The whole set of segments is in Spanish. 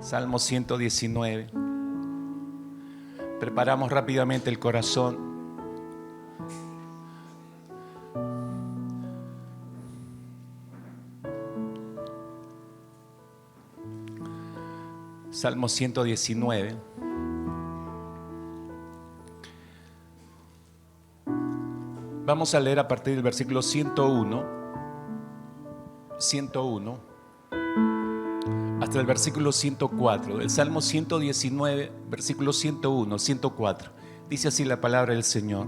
Salmo 119. Preparamos rápidamente el corazón. Salmo 119. Vamos a leer a partir del versículo 101 hasta el versículo 104. El Salmo 119, versículo 101, 104. Dice así la palabra del Señor: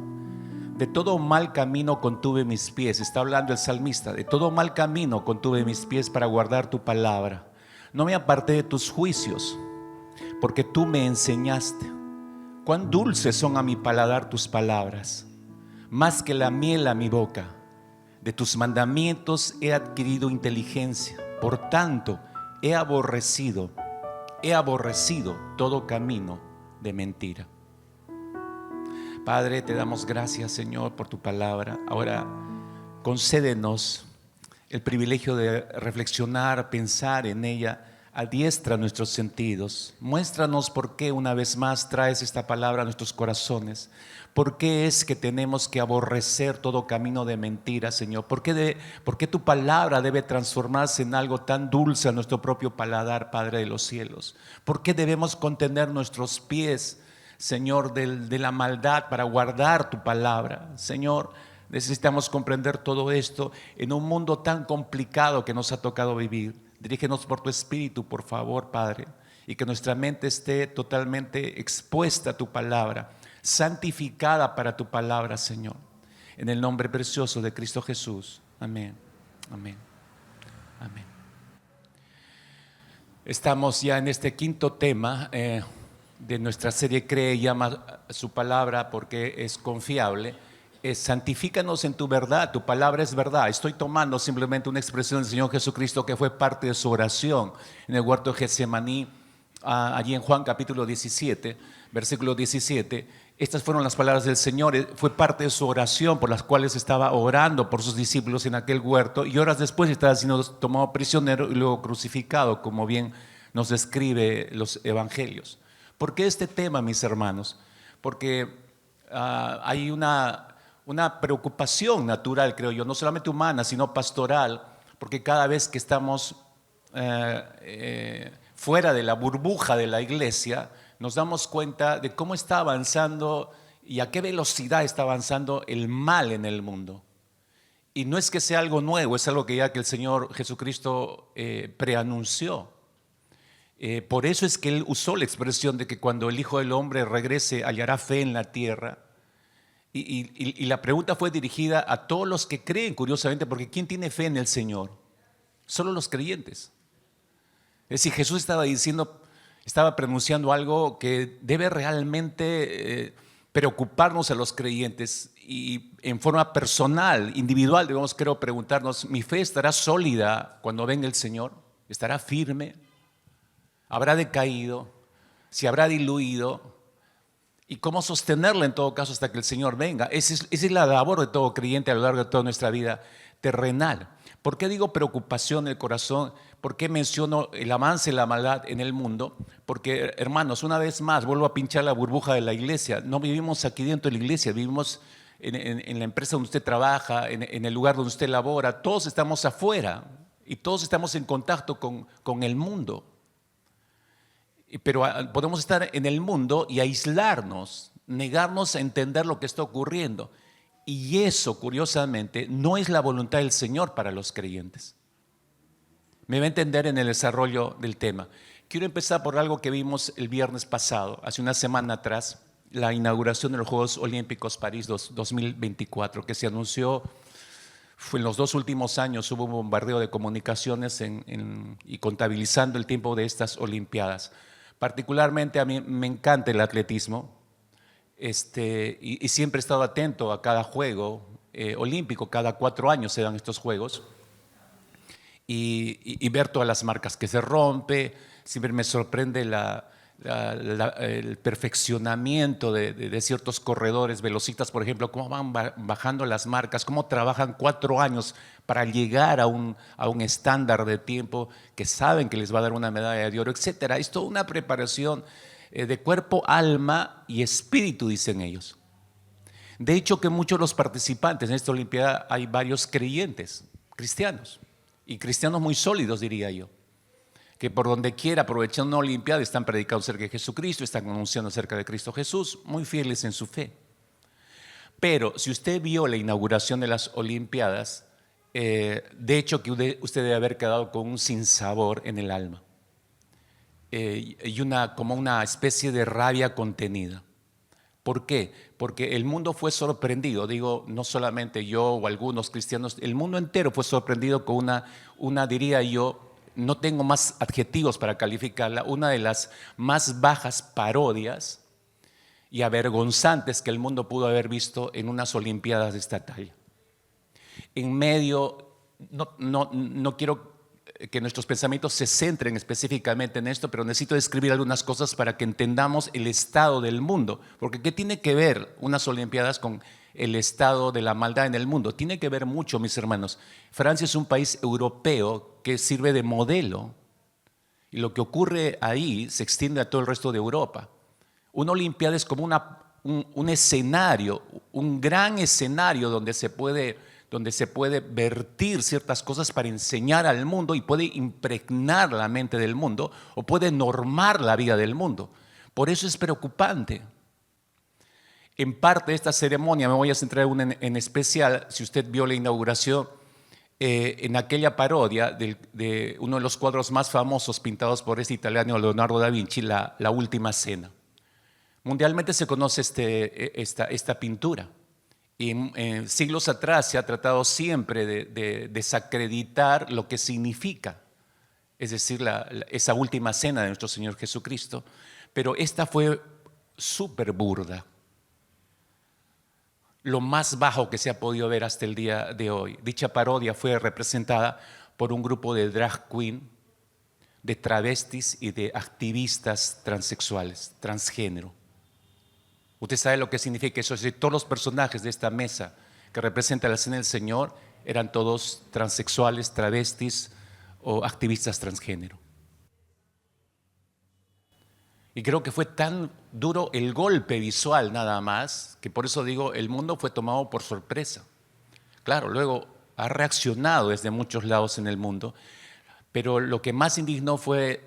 de todo mal camino contuve mis pies. Está hablando el salmista. De todo mal camino contuve mis pies para guardar tu palabra. No me aparté de tus juicios, porque tú me enseñaste. Cuán dulces son a mi paladar tus palabras, más que la miel a mi boca. De tus mandamientos he adquirido inteligencia. Por tanto, he aborrecido todo camino de mentira. Padre, te damos gracias, Señor, por tu palabra. Ahora, concédenos el privilegio de reflexionar, pensar en ella. Adiestra nuestros sentidos. Muéstranos por qué una vez más traes esta palabra a nuestros corazones. ¿Por qué es que tenemos que aborrecer todo camino de mentira, Señor? ¿Por qué tu palabra debe transformarse en algo tan dulce a nuestro propio paladar, Padre de los cielos? ¿Por qué debemos contener nuestros pies, Señor, de la maldad para guardar tu palabra? Señor, necesitamos comprender todo esto en un mundo tan complicado que nos ha tocado vivir. Dirígenos por tu Espíritu, por favor, Padre, y que nuestra mente esté totalmente expuesta a tu palabra, santificada para tu palabra, Señor. En el nombre precioso de Cristo Jesús. Amén, amén, amén. Estamos ya en este quinto tema de nuestra serie Cree y ama su palabra porque es confiable. Santifícanos en tu verdad, tu palabra es verdad. Estoy tomando simplemente una expresión del Señor Jesucristo que fue parte de su oración en el huerto de Getsemaní, allí en Juan capítulo 17, versículo 17. Estas fueron las palabras del Señor, fue parte de su oración por las cuales estaba orando por sus discípulos en aquel huerto, y horas después estaba siendo tomado prisionero y luego crucificado, como bien nos describe los evangelios. ¿Por qué este tema, mis hermanos? Porque hay una preocupación natural, creo yo, no solamente humana, sino pastoral, porque cada vez que estamos fuera de la burbuja de la iglesia, nos damos cuenta de cómo está avanzando y a qué velocidad está avanzando el mal en el mundo. Y no es que sea algo nuevo, es algo que ya que el Señor Jesucristo preanunció. Por eso es que Él usó la expresión de que cuando el Hijo del Hombre regrese hallará fe en la tierra. Y la pregunta fue dirigida a todos los que creen, curiosamente, porque ¿quién tiene fe en el Señor? Solo los creyentes. Es decir, Jesús estaba pronunciando algo que debe realmente preocuparnos a los creyentes, y en forma personal, individual, debemos, creo, preguntarnos: ¿mi fe estará sólida cuando venga el Señor? ¿Estará firme? ¿Habrá decaído? ¿Se habrá diluido? ¿Y cómo sostenerla en todo caso hasta que el Señor venga? Esa es la labor de todo creyente a lo largo de toda nuestra vida terrenal. ¿Por qué digo preocupación en el corazón? ¿Por qué menciono el avance de la maldad en el mundo? Porque, hermanos, una vez más vuelvo a pinchar la burbuja de la iglesia. No vivimos aquí dentro de la iglesia, vivimos en la empresa donde usted trabaja, en el lugar donde usted labora. Todos estamos afuera y todos estamos en contacto con el mundo. Pero podemos estar en el mundo y aislarnos, negarnos a entender lo que está ocurriendo. Y eso, curiosamente, no es la voluntad del Señor para los creyentes. Me va a entender en el desarrollo del tema. Quiero empezar por algo que vimos el viernes pasado, hace una semana atrás, la inauguración de los Juegos Olímpicos París 2024, que se anunció. En los 2 últimos años hubo un bombardeo de comunicaciones y contabilizando el tiempo de estas Olimpiadas. Particularmente a mí me encanta el atletismo, y siempre he estado atento a cada juego olímpico. Cada 4 años se dan estos juegos, y ver todas las marcas que se rompe. Siempre me sorprende el perfeccionamiento de ciertos corredores, velocistas, por ejemplo, cómo van bajando las marcas, cómo trabajan 4 años para llegar a un estándar de tiempo que saben que les va a dar una medalla de oro, etcétera. Es toda una preparación de cuerpo, alma y espíritu, dicen ellos. De hecho, que muchos de los participantes en esta Olimpiada hay varios creyentes, cristianos, y cristianos muy sólidos, diría yo, que por donde quiera, aprovechando una Olimpiada, están predicando acerca de Jesucristo, están anunciando acerca de Cristo Jesús, muy fieles en su fe. Pero si usted vio la inauguración de las Olimpiadas, de hecho que usted debe haber quedado con un sinsabor en el alma y como una especie de rabia contenida. ¿Por qué? Porque el mundo fue sorprendido, digo, no solamente yo o algunos cristianos, el mundo entero fue sorprendido con una diría yo, no tengo más adjetivos para calificarla, una de las más bajas parodias y avergonzantes que el mundo pudo haber visto en unas Olimpiadas de esta talla. En medio, no quiero que nuestros pensamientos se centren específicamente en esto, pero necesito describir algunas cosas para que entendamos el estado del mundo. Porque ¿qué tiene que ver unas Olimpiadas con el estado de la maldad en el mundo? Tiene que ver mucho, mis hermanos. Francia es un país europeo que sirve de modelo y lo que ocurre ahí se extiende a todo el resto de Europa. Una Olimpiada es como un escenario, un gran escenario donde se puede vertir ciertas cosas para enseñar al mundo y puede impregnar la mente del mundo o puede normar la vida del mundo. Por eso es preocupante. En parte de esta ceremonia, me voy a centrar en especial, si usted vio la inauguración, en aquella parodia de uno de los cuadros más famosos pintados por este italiano Leonardo da Vinci, la Última Cena. Mundialmente se conoce esta pintura. Y siglos atrás se ha tratado siempre de desacreditar lo que significa, es decir, esa última cena de nuestro Señor Jesucristo, pero esta fue súper burda, lo más bajo que se ha podido ver hasta el día de hoy. Dicha parodia fue representada por un grupo de drag queen, de travestis y de activistas transexuales, transgénero. Usted sabe lo que significa eso, es decir, todos los personajes de esta mesa que representa la cena del Señor eran todos transexuales, travestis o activistas transgénero. Y creo que fue tan duro el golpe visual nada más, que por eso digo, el mundo fue tomado por sorpresa. Claro, luego ha reaccionado desde muchos lados en el mundo, pero lo que más indignó fue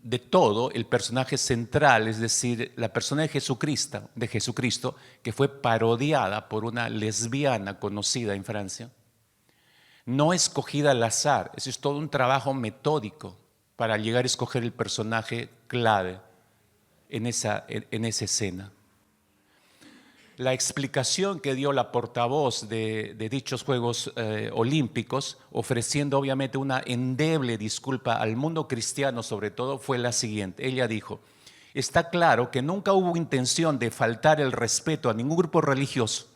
de todo el personaje central, es decir, la persona de Jesucristo, que fue parodiada por una lesbiana conocida en Francia, no escogida al azar. Eso es todo un trabajo metódico para llegar a escoger el personaje clave en esa escena. La explicación que dio la portavoz de dichos Juegos Olímpicos, ofreciendo obviamente una endeble disculpa al mundo cristiano sobre todo, fue la siguiente. Ella dijo: está claro que nunca hubo intención de faltar el respeto a ningún grupo religioso.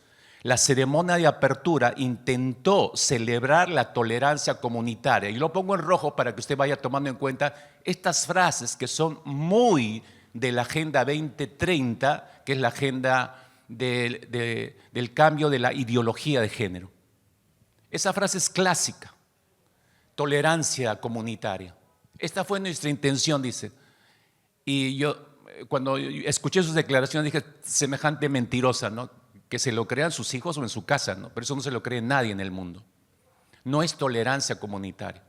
La ceremonia de apertura intentó celebrar la tolerancia comunitaria. Y lo pongo en rojo para que usted vaya tomando en cuenta estas frases que son muy de la Agenda 2030, que es la agenda del cambio de la ideología de género. Esa frase es clásica: tolerancia comunitaria. Esta fue nuestra intención, dice. Y yo, cuando escuché sus declaraciones, dije, semejante mentirosa, ¿no? Que se lo crean sus hijos o en su casa, ¿no? Pero eso no se lo cree nadie en el mundo. No es tolerancia comunitaria,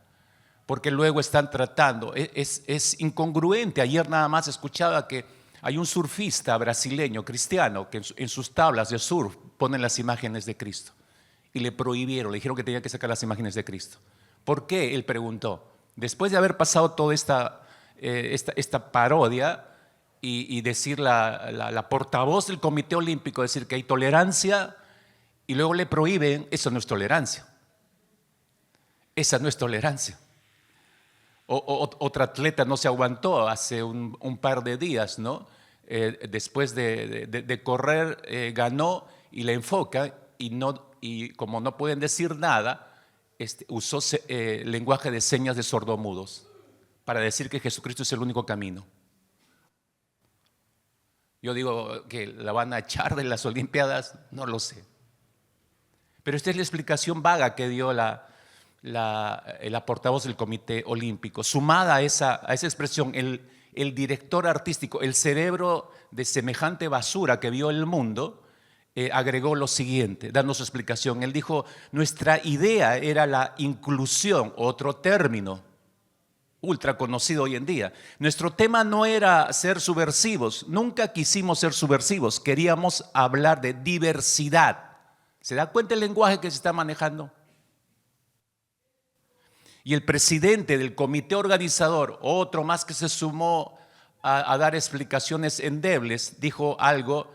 porque luego están tratando, es incongruente. Ayer nada más escuchaba que hay un surfista brasileño cristiano que en sus tablas de surf ponen las imágenes de Cristo y le prohibieron, le dijeron que tenía que sacar las imágenes de Cristo. ¿Por qué? Él preguntó. Después de haber pasado toda esta parodia y decir la portavoz del Comité Olímpico, decir que hay tolerancia y luego le prohíben, eso no es tolerancia. Esa no es tolerancia. Otra atleta no se aguantó hace un par de días, ¿no? Después de correr, ganó y le enfoca y como no pueden decir nada, usó lenguaje de señas de sordomudos para decir que Jesucristo es el único camino. Yo digo que la van a echar de las Olimpiadas, no lo sé. Pero esta es la explicación vaga que dio la portavoz del Comité Olímpico. Sumada a esa expresión, el director artístico, el cerebro de semejante basura que vio el mundo, agregó lo siguiente, dando su explicación. Él dijo, nuestra idea era la inclusión, otro término ultra conocido hoy en día. Nuestro tema no era ser subversivos, nunca quisimos ser subversivos, queríamos hablar de diversidad. ¿Se da cuenta el lenguaje que se está manejando? Y el presidente del comité organizador, otro más que se sumó a dar explicaciones endebles, dijo algo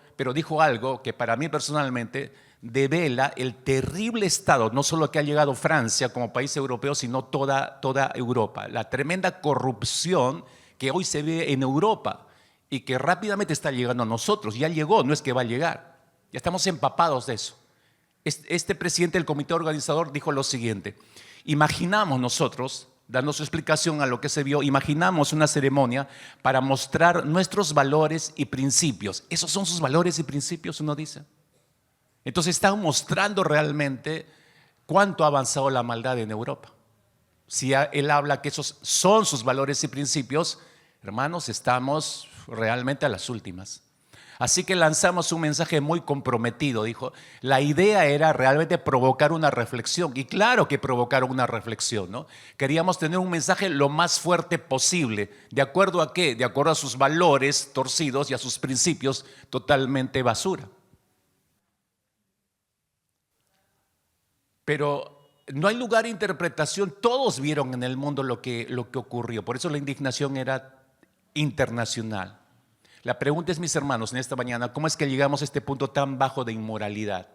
que para mí personalmente devela el terrible estado, no solo que ha llegado Francia como país europeo, sino toda Europa. La tremenda corrupción que hoy se ve en Europa y que rápidamente está llegando a nosotros. Ya llegó, no es que va a llegar. Ya estamos empapados de eso. Este presidente del comité organizador dijo lo siguiente: imaginamos nosotros, dando su explicación a lo que se vio, imaginamos una ceremonia para mostrar nuestros valores y principios. ¿Esos son sus valores y principios?, uno dice. Entonces están mostrando realmente cuánto ha avanzado la maldad en Europa. Si él habla que esos son sus valores y principios, hermanos, estamos realmente a las últimas. Así que lanzamos un mensaje muy comprometido, dijo. La idea era realmente provocar una reflexión, y claro que provocaron una reflexión, ¿no? Queríamos tener un mensaje lo más fuerte posible. ¿De acuerdo a qué? De acuerdo a sus valores torcidos y a sus principios totalmente basura. Pero no hay lugar de interpretación. Todos vieron en el mundo lo que ocurrió. Por eso la indignación era internacional. La pregunta es, mis hermanos, en esta mañana, ¿cómo es que llegamos a este punto tan bajo de inmoralidad?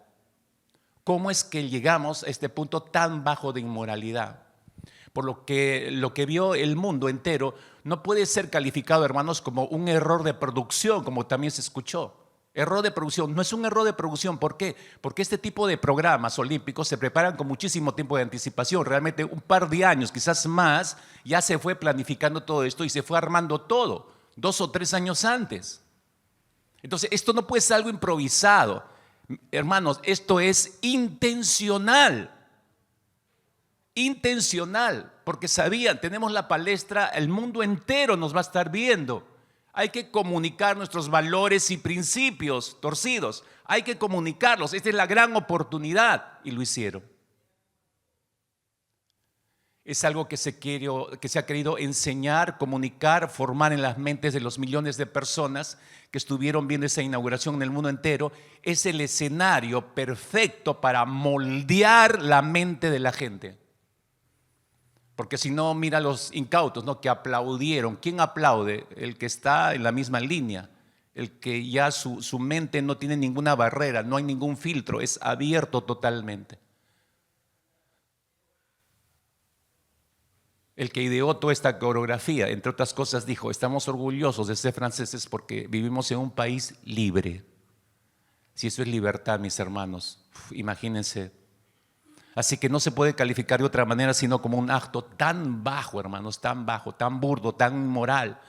¿Cómo es que llegamos a este punto tan bajo de inmoralidad? Por lo que vio el mundo entero no puede ser calificado, hermanos, como un error de producción, como también se escuchó. Error de producción, no es un error de producción. ¿Por qué? Porque este tipo de programas olímpicos se preparan con muchísimo tiempo de anticipación. Realmente un par de años, quizás más, ya se fue planificando todo esto y se fue armando todo, 2 o 3 años antes. Entonces, esto no puede ser algo improvisado. Hermanos, esto es intencional. Intencional, porque sabían, tenemos la palestra, el mundo entero nos va a estar viendo. Hay que comunicar nuestros valores y principios torcidos. Hay que comunicarlos. Esta es la gran oportunidad, y lo hicieron. Es algo que se ha querido enseñar, comunicar, formar en las mentes de los millones de personas que estuvieron viendo esa inauguración en el mundo entero. Es el escenario perfecto para moldear la mente de la gente. Porque si no, mira los incautos, ¿no?, que aplaudieron. ¿Quién aplaude? El que está en la misma línea, el que ya su mente no tiene ninguna barrera, no hay ningún filtro, es abierto totalmente. El que ideó toda esta coreografía, entre otras cosas, dijo: estamos orgullosos de ser franceses porque vivimos en un país libre. Si eso es libertad, mis hermanos, imagínense. Así que no se puede calificar de otra manera sino como un acto tan bajo, hermanos, tan bajo, tan burdo, tan inmoral.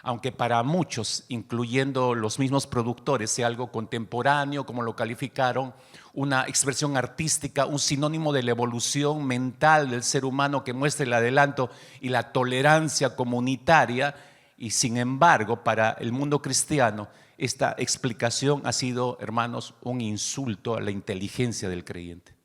Aunque para muchos, incluyendo los mismos productores, sea algo contemporáneo, como lo calificaron, una expresión artística, un sinónimo de la evolución mental del ser humano que muestra el adelanto y la tolerancia comunitaria. Y sin embargo, para el mundo cristiano, esta explicación ha sido, hermanos, un insulto a la inteligencia del creyente.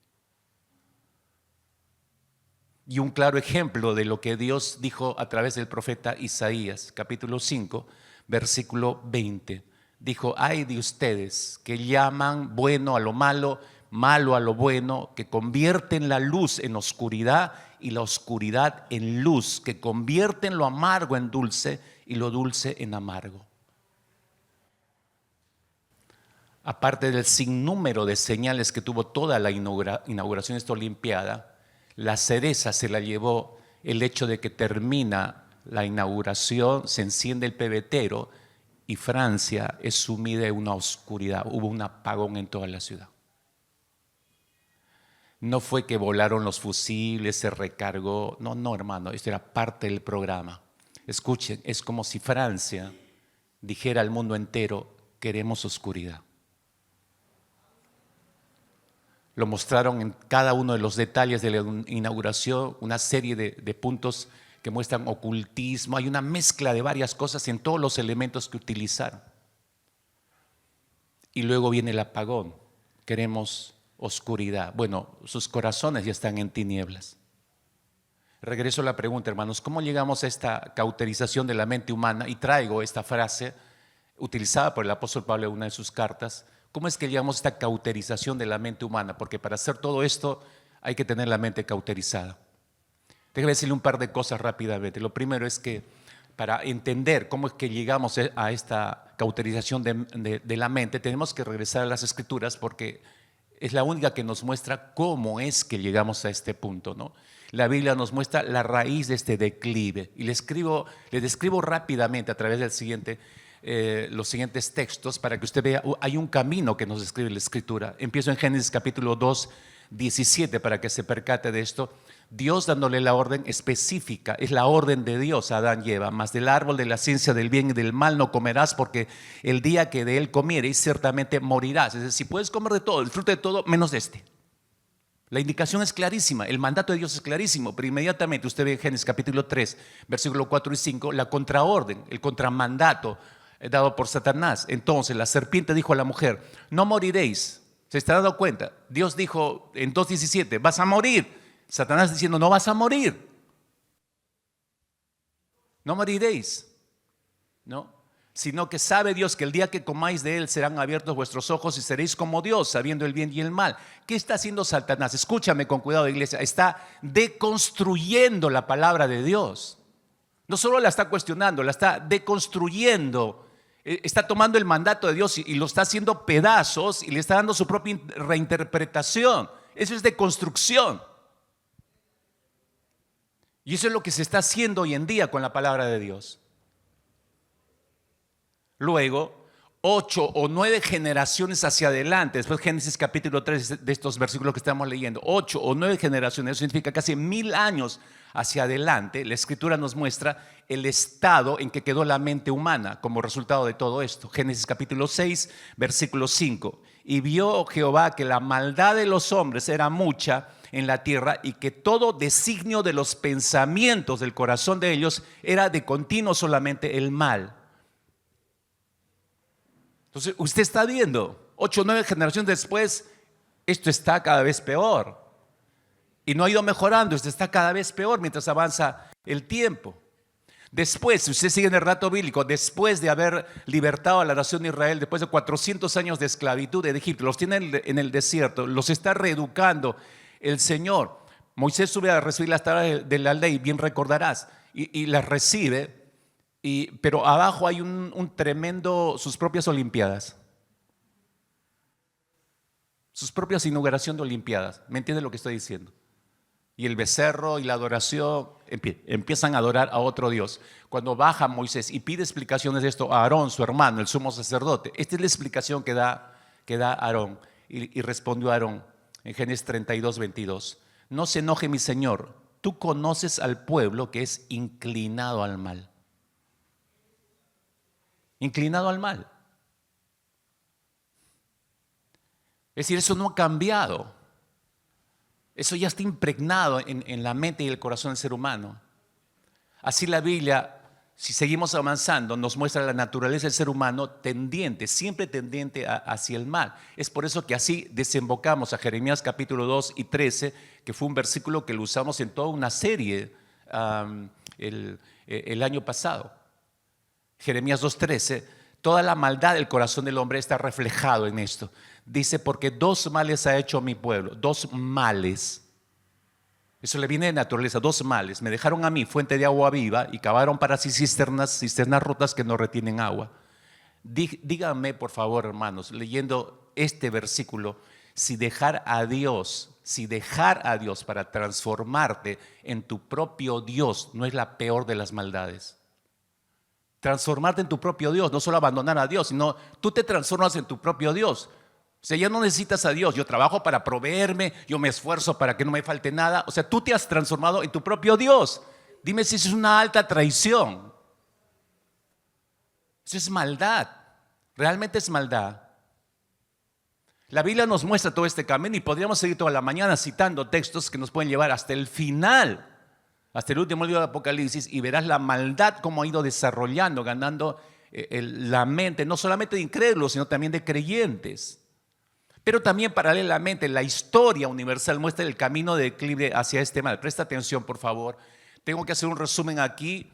Y un claro ejemplo de lo que Dios dijo a través del profeta Isaías, capítulo 5, versículo 20. Dijo: ay de ustedes que llaman bueno a lo malo, malo a lo bueno, que convierten la luz en oscuridad y la oscuridad en luz, que convierten lo amargo en dulce y lo dulce en amargo. Aparte del sinnúmero de señales que tuvo toda la inauguración de esta Olimpiada, la cereza se la llevó el hecho de que termina la inauguración, se enciende el pebetero y Francia es sumida en una oscuridad. Hubo un apagón en toda la ciudad. No fue que volaron los fusiles, se recargó. No, hermano, esto era parte del programa. Escuchen, es como si Francia dijera al mundo entero: queremos oscuridad. Lo mostraron en cada uno de los detalles de la inauguración, una serie de puntos que muestran ocultismo. Hay una mezcla de varias cosas en todos los elementos que utilizaron. Y luego viene el apagón. Queremos oscuridad. Bueno, sus corazones ya están en tinieblas. Regreso a la pregunta, hermanos, ¿cómo llegamos a esta cauterización de la mente humana? Y traigo esta frase utilizada por el apóstol Pablo en una de sus cartas. ¿Cómo es que llegamos a esta cauterización de la mente humana? Porque para hacer todo esto hay que tener la mente cauterizada. Déjame decirle un par de cosas rápidamente. Lo primero es que para entender cómo es que llegamos a esta cauterización de la mente, tenemos que regresar a las Escrituras, porque es la única que nos muestra cómo es que llegamos a este punto, ¿no? La Biblia nos muestra la raíz de este declive. Y le describo rápidamente a través del los siguientes textos para que usted vea. Hay un camino que nos describe la Escritura. Empiezo en Génesis capítulo 2, 17 para que se percate de esto. Dios dándole la orden específica, es la orden de Dios a Adán y Eva: mas del árbol de la ciencia del bien y del mal no comerás, porque el día que de él comiereis ciertamente morirás. Es decir, puedes comer de todo, el fruto de todo, menos de este. La indicación es clarísima, el mandato de Dios es clarísimo, pero inmediatamente usted ve en Génesis capítulo 3, versículo 4 y 5, la contraorden, el contramandato dado por Satanás. Entonces la serpiente dijo a la mujer: no moriréis. ¿Se está dando cuenta? Dios dijo en 2:17, vas a morir. Satanás diciendo, no vas a morir. No moriréis, ¿no? Sino que sabe Dios que el día que comáis de él serán abiertos vuestros ojos y seréis como Dios, sabiendo el bien y el mal. ¿Qué está haciendo Satanás? Escúchame con cuidado, iglesia. Está deconstruyendo la palabra de Dios. No solo la está cuestionando, la está deconstruyendo. Está tomando el mandato de Dios y lo está haciendo pedazos y le está dando su propia reinterpretación. Eso es deconstrucción. Y eso es lo que se está haciendo hoy en día con la palabra de Dios. Luego, 8 o 9 generaciones hacia adelante, después Génesis capítulo 3 de estos versículos que estamos leyendo, 8 o 9 generaciones, eso significa casi 1000 años hacia adelante, la Escritura nos muestra el estado en que quedó la mente humana como resultado de todo esto. Génesis capítulo 6, versículo 5. Y vio Jehová que la maldad de los hombres era mucha en la tierra, y que todo designio de los pensamientos del corazón de ellos era de continuo solamente el mal. Entonces usted está viendo 8 o 9 generaciones después, esto está cada vez peor y no ha ido mejorando. Esto está cada vez peor mientras avanza el tiempo. Después, si usted sigue en el relato bíblico, después de haber libertado a la nación de Israel, después de 400 años de esclavitud de Egipto, los tiene en el desierto, los está reeducando el Señor. Moisés sube a recibir las tablas de la ley, bien recordarás, y las recibe, pero abajo hay un tremendo, sus propias olimpiadas, sus propias inauguración de olimpiadas. ¿Me entiende lo que estoy diciendo? Y el becerro y la adoración, empiezan a adorar a otro Dios. Cuando baja Moisés y pide explicaciones de esto a Aarón, su hermano, el sumo sacerdote, esta es la explicación que da Aarón. Y respondió Aarón en Génesis 32, 22. No se enoje mi Señor, tú conoces al pueblo que es inclinado al mal. Inclinado al mal. Es decir, eso no ha cambiado. Eso ya está impregnado en la mente y el corazón del ser humano. Así la Biblia, si seguimos avanzando, nos muestra la naturaleza del ser humano siempre tendiente hacia el mal. Es por eso que así desembocamos a Jeremías capítulo 2 y 13, que fue un versículo que lo usamos en toda una serie el año pasado. Jeremías 2:13, toda la maldad del corazón del hombre está reflejado en esto. Dice, porque 2 males ha hecho mi pueblo, 2 males. Eso le viene de naturaleza, 2 males. Me dejaron a mí fuente de agua viva y cavaron para sí cisternas rotas que no retienen agua. Díganme, por favor, hermanos, leyendo este versículo, si dejar a Dios para transformarte en tu propio Dios no es la peor de las maldades. Transformarte en tu propio Dios, no solo abandonar a Dios, sino tú te transformas en tu propio Dios. O sea, ya no necesitas a Dios, yo trabajo para proveerme, yo me esfuerzo para que no me falte nada. O sea, tú te has transformado en tu propio Dios. Dime si eso es una alta traición. Eso es maldad. ¿Realmente es maldad? La Biblia nos muestra todo este camino y podríamos seguir toda la mañana citando textos que nos pueden llevar hasta el final, hasta el último libro de Apocalipsis, y verás la maldad cómo ha ido desarrollando, ganando la mente, no solamente de incrédulos, sino también de creyentes. Pero también paralelamente la historia universal muestra el camino de declive hacia este mal. Presta atención, por favor. Tengo que hacer un resumen aquí.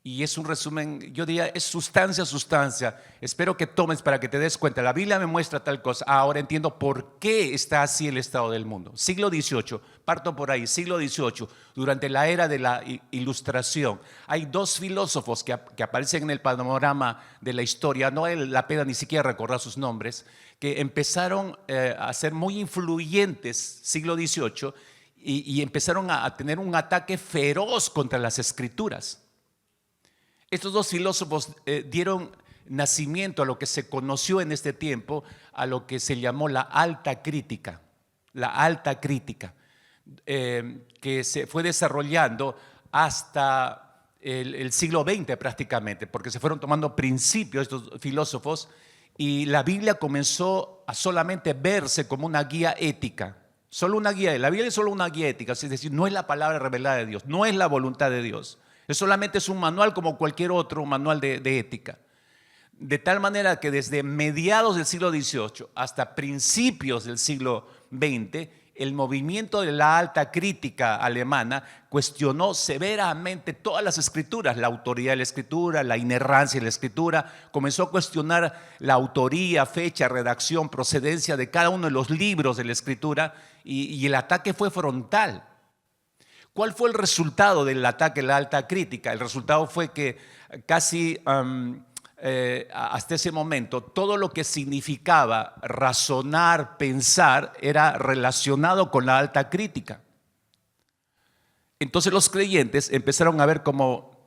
Y es un resumen, yo diría, es sustancia. Espero que tomes para que te des cuenta. La Biblia me muestra tal cosa. Ahora entiendo por qué está así el estado del mundo. Siglo XVIII, parto por ahí, siglo XVIII, durante la era de la Ilustración. Hay dos filósofos que aparecen en el panorama de la historia, no vale la pena ni siquiera recordar sus nombres, que empezaron a ser muy influyentes, siglo XVIII, y empezaron a tener un ataque feroz contra las escrituras. Estos dos filósofos dieron nacimiento a lo que se conoció en este tiempo, a lo que se llamó la alta crítica. La alta crítica, que se fue desarrollando hasta el siglo XX prácticamente, porque se fueron tomando principios estos filósofos y la Biblia comenzó a solamente verse como una guía ética. Solo una guía, la Biblia es solo una guía ética, es decir, no es la palabra revelada de Dios, no es la voluntad de Dios. Solamente es un manual como cualquier otro manual de ética. De tal manera que desde mediados del siglo XVIII hasta principios del siglo XX, el movimiento de la alta crítica alemana cuestionó severamente todas las escrituras, la autoridad de la escritura, la inerrancia de la escritura, comenzó a cuestionar la autoría, fecha, redacción, procedencia de cada uno de los libros de la escritura y el ataque fue frontal. ¿Cuál fue el resultado del ataque a la alta crítica? El resultado fue que casi hasta ese momento todo lo que significaba razonar, pensar, era relacionado con la alta crítica. Entonces los creyentes empezaron a ver cómo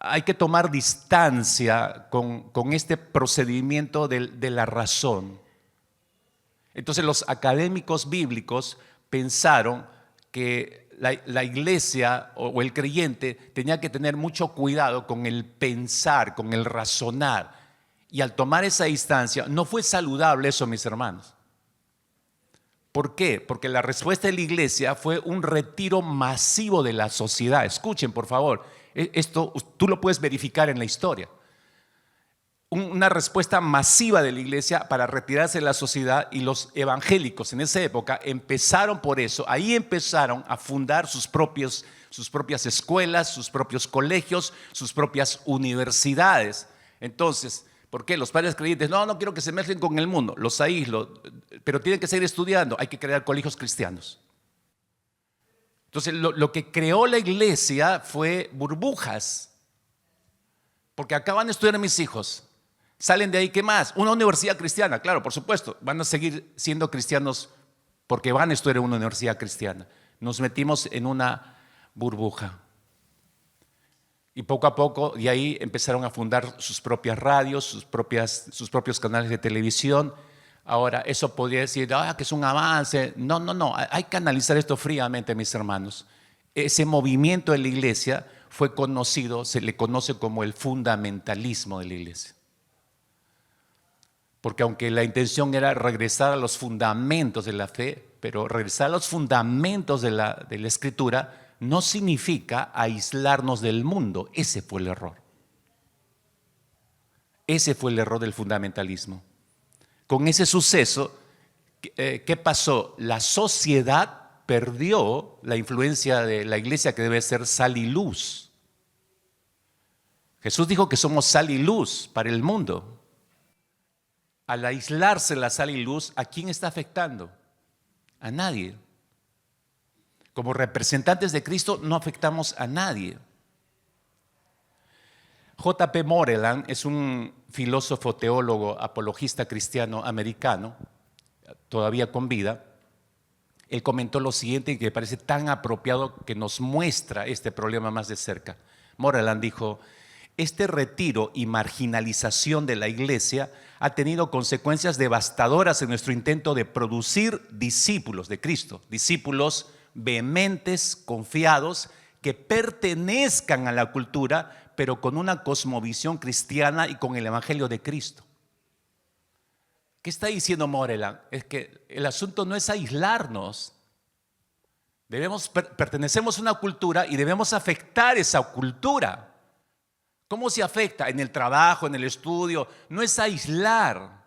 hay que tomar distancia con este procedimiento de la razón. Entonces los académicos bíblicos pensaron que la iglesia o el creyente tenía que tener mucho cuidado con el pensar, con el razonar. Y al tomar esa distancia, no fue saludable eso, mis hermanos. ¿Por qué? Porque la respuesta de la iglesia fue un retiro masivo de la sociedad. Escuchen, por favor, esto tú lo puedes verificar en la historia. Una respuesta masiva de la iglesia para retirarse de la sociedad, y los evangélicos en esa época empezaron por eso. Ahí empezaron a fundar sus propias escuelas, sus propios colegios, sus propias universidades. Entonces, ¿por qué? Los padres creyentes, no quiero que se mezclen con el mundo, los aíslo, pero tienen que seguir estudiando, hay que crear colegios cristianos. Entonces, lo que creó la iglesia fue burbujas, porque acaban de estudiar mis hijos. Salen de ahí, ¿qué más? Una universidad cristiana, claro, por supuesto. Van a seguir siendo cristianos porque van a estudiar en una universidad cristiana. Nos metimos en una burbuja. Y poco a poco, de ahí empezaron a fundar sus propias radios, sus propios canales de televisión. Ahora, eso podría decir, que es un avance. No. Hay que analizar esto fríamente, mis hermanos. Ese movimiento de la iglesia fue conocido, se le conoce como el fundamentalismo de la iglesia. Porque aunque la intención era regresar a los fundamentos de la fe, pero regresar a los fundamentos de la escritura no significa aislarnos del mundo. Ese fue el error. Ese fue el error del fundamentalismo. Con ese suceso, ¿qué pasó? La sociedad perdió la influencia de la iglesia, que debe ser sal y luz. Jesús dijo que somos sal y luz para el mundo. Al aislarse la sal y luz, ¿a quién está afectando? A nadie. Como representantes de Cristo no afectamos a nadie. J.P. Moreland es un filósofo, teólogo, apologista cristiano americano, todavía con vida. Él comentó lo siguiente, que me parece tan apropiado, que nos muestra este problema más de cerca. Moreland dijo: este retiro y marginalización de la iglesia ha tenido consecuencias devastadoras en nuestro intento de producir discípulos de Cristo, discípulos vehementes, confiados, que pertenezcan a la cultura, pero con una cosmovisión cristiana y con el evangelio de Cristo. ¿Qué está diciendo Moreland? Es que el asunto no es aislarnos. Pertenecemos a una cultura y debemos afectar esa cultura. ¿Cómo se afecta? En el trabajo, en el estudio. No es aislar.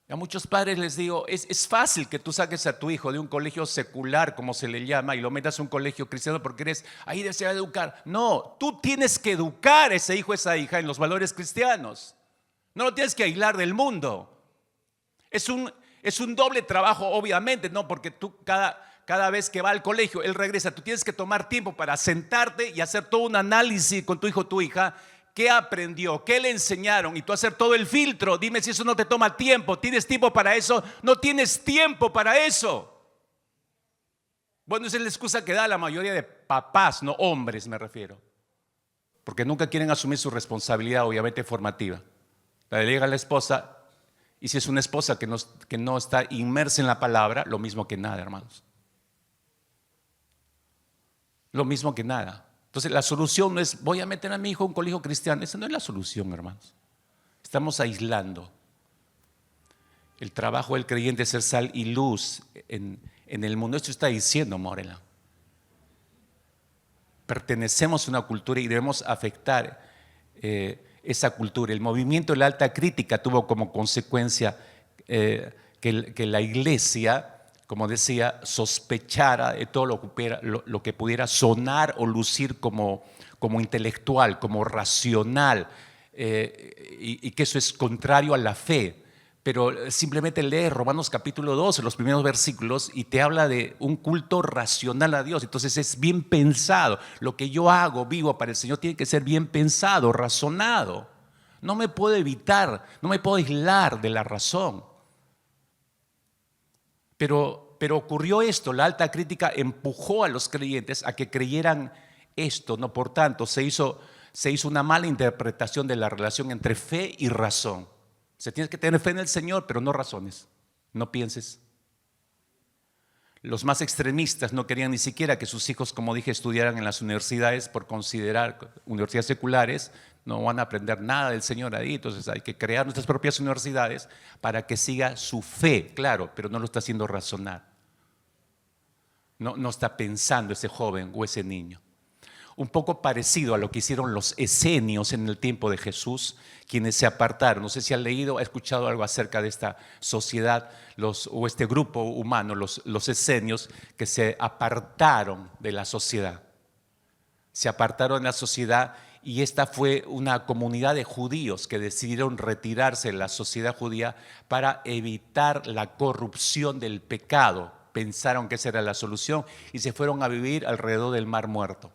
A muchos padres les digo, es fácil que tú saques a tu hijo de un colegio secular, como se le llama, y lo metas a un colegio cristiano porque ahí deseas educar. No, tú tienes que educar a ese hijo, a esa hija en los valores cristianos. No lo tienes que aislar del mundo. Es un doble trabajo, obviamente, ¿no? Porque tú cada vez que va al colegio, él regresa, tú tienes que tomar tiempo para sentarte y hacer todo un análisis con tu hijo o tu hija. ¿Qué aprendió? ¿Qué le enseñaron? Y tú hacer todo el filtro. Dime si eso no te toma tiempo. ¿Tienes tiempo para eso? No tienes tiempo para eso. Bueno, esa es la excusa que da la mayoría de papás, no hombres me refiero. Porque nunca quieren asumir su responsabilidad, obviamente formativa. La delega a la esposa, y si es una esposa que no está inmersa en la palabra, lo mismo que nada, hermanos. Lo mismo que nada. Entonces la solución no es voy a meter a mi hijo a un colegio cristiano. Esa no es la solución, hermanos. Estamos aislando. El trabajo del creyente es ser sal y luz en el mundo. Esto está diciendo Moreland. Pertenecemos a una cultura y debemos afectar esa cultura. El movimiento de la alta crítica tuvo como consecuencia que la iglesia, como decía, sospechara de todo lo que pudiera sonar o lucir como intelectual, como racional, y que eso es contrario a la fe. Pero simplemente lee Romanos capítulo 12, los primeros versículos, y te habla de un culto racional a Dios. Entonces es bien pensado. Lo que yo hago, vivo para el Señor, tiene que ser bien pensado, razonado. No me puedo evitar, no me puedo aislar de la razón. Pero ocurrió esto, la alta crítica empujó a los creyentes a que creyeran esto, ¿no? Por tanto, se hizo una mala interpretación de la relación entre fe y razón. Se tiene que tener fe en el Señor, pero no razones, no pienses. Los más extremistas no querían ni siquiera que sus hijos, como dije, estudiaran en las universidades por considerar universidades seculares. No van a aprender nada del Señor ahí, entonces hay que crear nuestras propias universidades para que siga su fe, claro, pero no lo está haciendo razonar. No está pensando ese joven o ese niño. Un poco parecido a lo que hicieron los esenios en el tiempo de Jesús, quienes se apartaron. No sé si han leído, ha escuchado algo acerca de esta sociedad o este grupo humano, los esenios, que se apartaron de la sociedad. Se apartaron de la sociedad y esta fue una comunidad de judíos que decidieron retirarse de la sociedad judía para evitar la corrupción del pecado. Pensaron que esa era la solución y se fueron a vivir alrededor del Mar Muerto.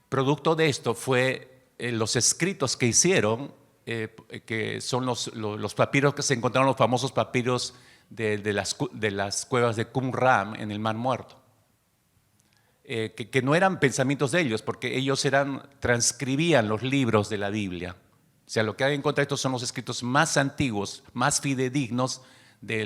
Producto de esto fue los escritos que hicieron, que son los papiros que se encontraron, los famosos papiros de las cuevas de Qumran en el Mar Muerto. Que no eran pensamientos de ellos, porque ellos transcribían los libros de la Biblia. O sea, lo que hay en contra de estos son los escritos más antiguos, más fidedignos de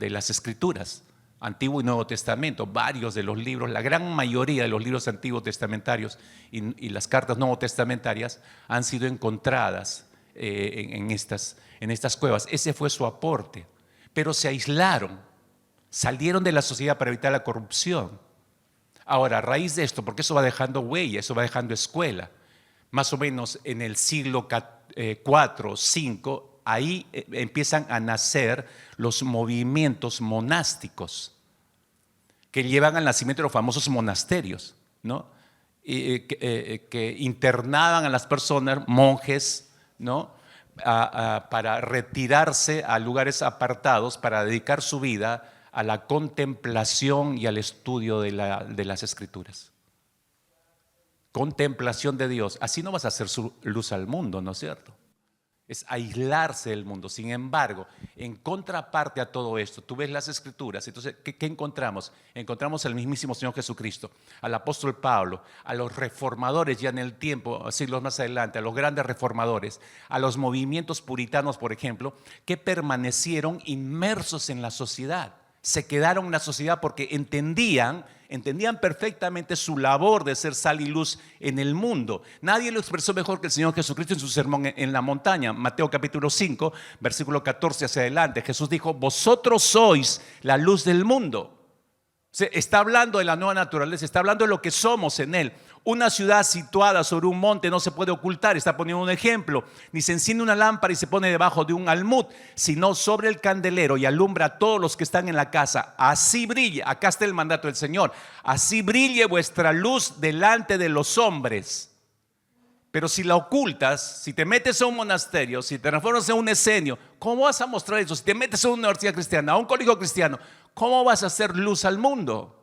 las Escrituras. Antiguo y Nuevo Testamento, varios de los libros, la gran mayoría de los libros antiguos testamentarios y las cartas nuevo testamentarias han sido encontradas en estas cuevas. Ese fue su aporte, pero se aislaron, salieron de la sociedad para evitar la corrupción. Ahora, a raíz de esto, porque eso va dejando huella, eso va dejando escuela, más o menos en el siglo IV, V, ahí empiezan a nacer los movimientos monásticos que llevan al nacimiento de los famosos monasterios, ¿no? Que internaban a las personas, monjes, ¿no? Para retirarse a lugares apartados para dedicar su vida a la contemplación y al estudio de las Escrituras. Contemplación de Dios. Así no vas a hacer su luz al mundo, ¿no es cierto? Es aislarse del mundo. Sin embargo, en contraparte a todo esto, tú ves las Escrituras. Entonces, ¿qué encontramos? Encontramos al mismísimo Señor Jesucristo, al apóstol Pablo, a los reformadores ya en el tiempo, siglos más adelante, a los grandes reformadores, a los movimientos puritanos, por ejemplo, que permanecieron inmersos en la sociedad. Se quedaron en la sociedad porque entendían entendían perfectamente su labor de ser sal y luz en el mundo. Nadie lo expresó mejor que el Señor Jesucristo en su sermón en la montaña, Mateo capítulo 5, versículo 14 hacia adelante. Jesús dijo: vosotros sois la luz del mundo. Está hablando de la nueva naturaleza, está hablando de lo que somos en Él. Una ciudad situada sobre un monte no se puede ocultar, está poniendo un ejemplo. Ni se enciende una lámpara y se pone debajo de un almud, sino sobre el candelero y alumbra a todos los que están en la casa. Así brille, acá está el mandato del Señor, así brille vuestra luz delante de los hombres. Pero si la ocultas, si te metes a un monasterio, si te transformas en un escenio, ¿cómo vas a mostrar eso? Si te metes a una universidad cristiana, a un colegio cristiano, ¿cómo vas a hacer luz al mundo?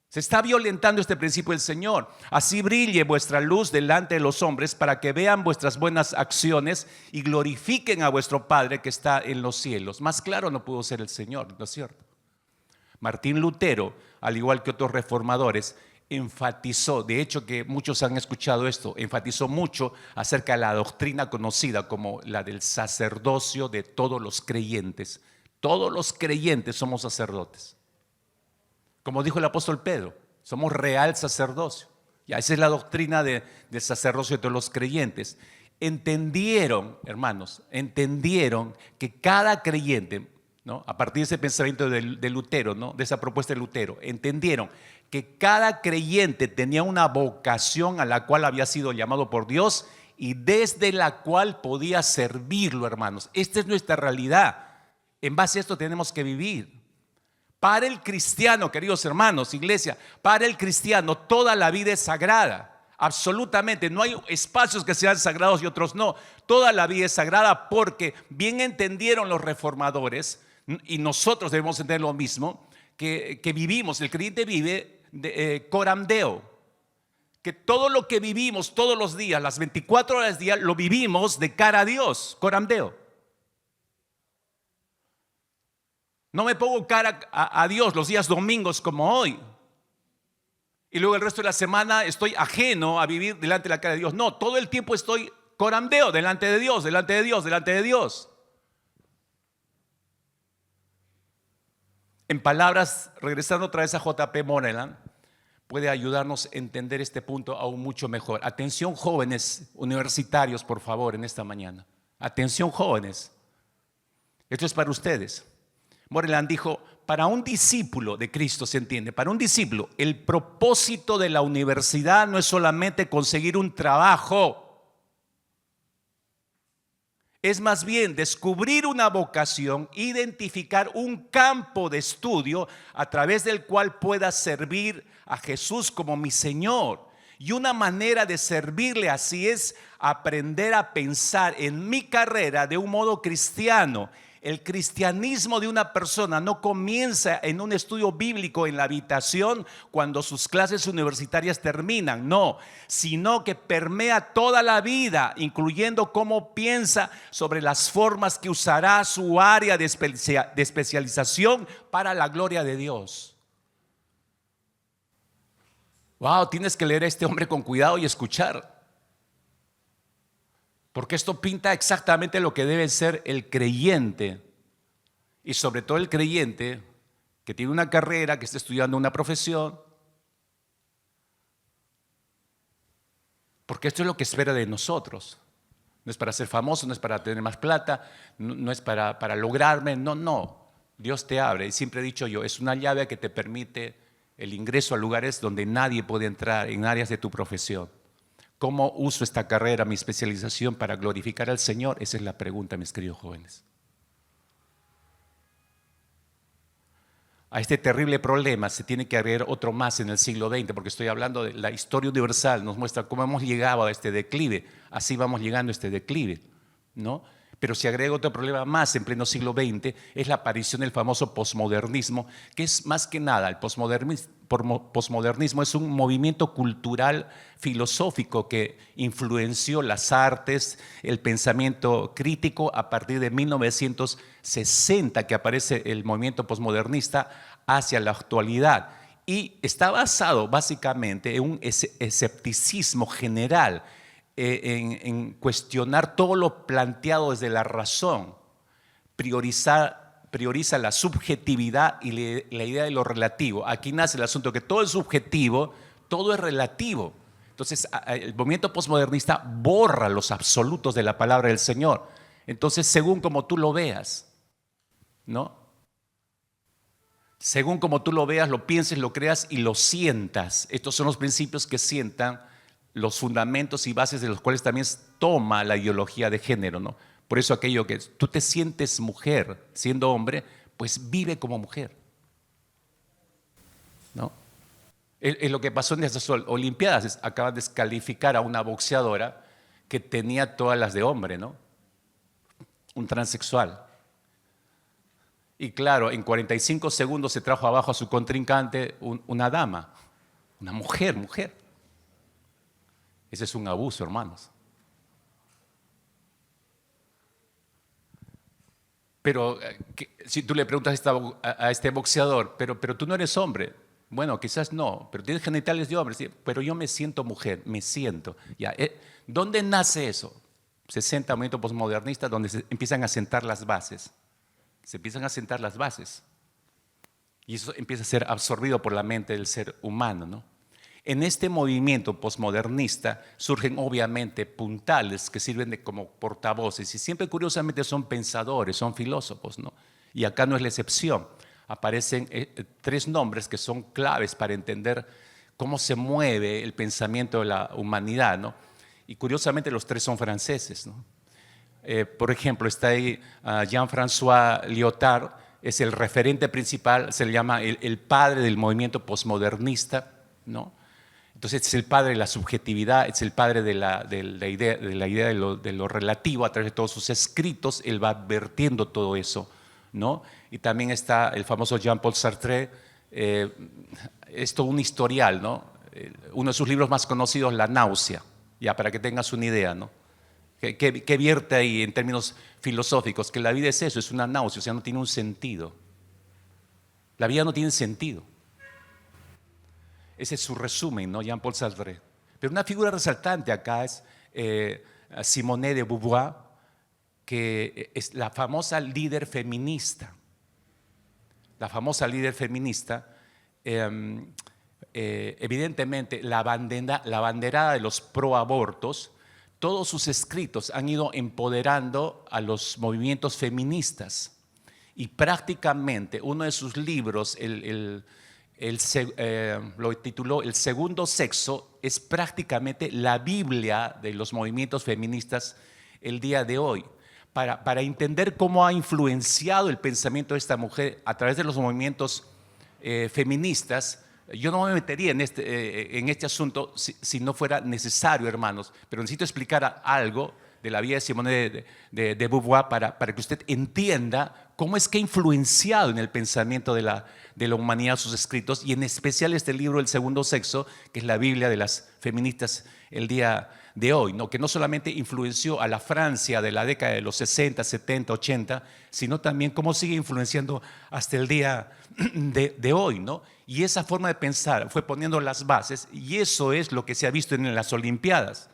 Se está violentando este principio del Señor. Así brille vuestra luz delante de los hombres, para que vean vuestras buenas acciones y glorifiquen a vuestro Padre que está en los cielos. Más claro no pudo ser el Señor, ¿no es cierto? Martín Lutero, al igual que otros reformadores, enfatizó, de hecho que muchos han escuchado esto, enfatizó mucho acerca de la doctrina conocida como la del sacerdocio de todos los creyentes. Todos los creyentes somos sacerdotes. Como dijo el apóstol Pedro, somos real sacerdocio. Ya, esa es la doctrina del sacerdocio de todos los creyentes. Entendieron, hermanos, entendieron que cada creyente, ¿no?, a partir de ese pensamiento de Lutero, ¿no?, de esa propuesta de Lutero, entendieron que cada creyente tenía una vocación a la cual había sido llamado por Dios y desde la cual podía servirlo, hermanos. Esta es nuestra realidad. En base a esto tenemos que vivir. Para el cristiano, queridos hermanos, iglesia, para el cristiano toda la vida es sagrada. Absolutamente, no hay espacios que sean sagrados y otros no. Toda la vida es sagrada porque bien entendieron los reformadores, y nosotros debemos entender lo mismo, que vivimos, el creyente vive coram Deo, que todo lo que vivimos todos los días, las 24 horas del día, lo vivimos de cara a Dios, coram Deo. No me pongo cara a Dios los días domingos como hoy, y luego el resto de la semana estoy ajeno a vivir delante de la cara de Dios. No, todo el tiempo estoy coram Deo, delante de Dios, delante de Dios, delante de Dios. En palabras, regresando otra vez a J.P. Moreland, puede ayudarnos a entender este punto aún mucho mejor. Atención, jóvenes universitarios, por favor, en esta mañana. Atención, jóvenes. Esto es para ustedes. Moreland dijo: para un discípulo de Cristo, se entiende, para un discípulo, el propósito de la universidad no es solamente conseguir un trabajo. Es más bien descubrir una vocación, identificar un campo de estudio a través del cual pueda servir a Jesús como mi Señor. Y una manera de servirle así es aprender a pensar en mi carrera de un modo cristiano. El cristianismo de una persona no comienza en un estudio bíblico en la habitación cuando sus clases universitarias terminan, no, sino que permea toda la vida, incluyendo cómo piensa sobre las formas que usará su área de especialización para la gloria de Dios. Wow, tienes que leer a este hombre con cuidado y escuchar, porque esto pinta exactamente lo que debe ser el creyente, y sobre todo el creyente que tiene una carrera, que está estudiando una profesión, porque esto es lo que espera de nosotros. No es para ser famoso, no es para tener más plata, no es para lograrme, no. Dios te abre, y siempre he dicho yo, es una llave que te permite el ingreso a lugares donde nadie puede entrar, en áreas de tu profesión. ¿Cómo uso esta carrera, mi especialización, para glorificar al Señor? Esa es la pregunta, mis queridos jóvenes. A este terrible problema se tiene que agregar otro más en el siglo XX, porque estoy hablando de la historia universal, nos muestra cómo hemos llegado a este declive, así vamos llegando a este declive, ¿no? Pero si agrega otro problema más en pleno siglo XX, es la aparición del famoso posmodernismo, que es más que nada, el posmodernismo es un movimiento cultural filosófico que influenció las artes, el pensamiento crítico a partir de 1960, que aparece el movimiento posmodernista hacia la actualidad. Y está basado básicamente en un escepticismo general, en cuestionar todo lo planteado desde la razón, priorizar prioriza la subjetividad y la idea de lo relativo. Aquí nace el asunto que todo es subjetivo, todo es relativo. Entonces, el movimiento posmodernista borra los absolutos de la palabra del Señor. Entonces, según como tú lo veas, ¿no? Según como tú lo veas, lo pienses, lo creas y lo sientas. Estos son los principios que sientan los fundamentos y bases de los cuales también toma la ideología de género, ¿no? Por eso aquello que tú te sientes mujer siendo hombre, pues vive como mujer, ¿no? Es lo que pasó en estas Olimpiadas. Acaban de descalificar a una boxeadora que tenía todas las de hombre, ¿no? Un transexual. Y claro, en 45 segundos se trajo abajo a su contrincante una dama, una mujer. Ese es un abuso, hermanos. Pero si tú le preguntas a este boxeador, pero tú no eres hombre. Bueno, quizás no, pero tienes genitales de hombre. Sí, pero yo me siento mujer, me siento. Ya, ¿dónde nace eso? 60 movimientos postmodernistas donde se empiezan a sentar las bases. Se empiezan a sentar las bases. Y eso empieza a ser absorbido por la mente del ser humano, ¿no? En este movimiento postmodernista surgen obviamente puntales que sirven como portavoces y siempre curiosamente son pensadores, son filósofos, ¿no? Y acá no es la excepción. Aparecen tres nombres que son claves para entender cómo se mueve el pensamiento de la humanidad, ¿no? Y curiosamente los tres son franceses, ¿no? Por ejemplo, está ahí Jean-François Lyotard, es el referente principal, se le llama el padre del movimiento postmodernista, ¿no? Entonces es el padre de la subjetividad, es el padre de la idea, de lo relativo a través de todos sus escritos, él va advirtiendo todo eso, ¿no? Y también está el famoso Jean-Paul Sartre, es todo un historial, ¿no? Uno de sus libros más conocidos, La náusea, ya para que tengas una idea, ¿no? Que vierte ahí en términos filosóficos, que la vida es eso, es una náusea, o sea, no tiene un sentido. La vida no tiene sentido. Ese es su resumen, ¿no? Jean-Paul Sartre. Pero una figura resaltante acá es Simone de Beauvoir, que es la famosa líder feminista. La famosa líder feminista, evidentemente la banderada de los proabortos, todos sus escritos han ido empoderando a los movimientos feministas. Y prácticamente uno de sus libros, lo tituló El segundo sexo, es prácticamente la Biblia de los movimientos feministas el día de hoy. Para entender cómo ha influenciado el pensamiento de esta mujer a través de los movimientos feministas, yo no me metería en este asunto si no fuera necesario, hermanos, pero necesito explicar algo de la vida de Simone de Beauvoir para que usted entienda cómo es que ha influenciado en el pensamiento de la humanidad sus escritos, y en especial este libro, El segundo sexo, que es la Biblia de las feministas el día de hoy, ¿no? Que no solamente influenció a la Francia de la década de los 60, 70, 80, sino también cómo sigue influenciando hasta el día de hoy, ¿no? Y esa forma de pensar fue poniendo las bases, y eso es lo que se ha visto en las Olimpiadas.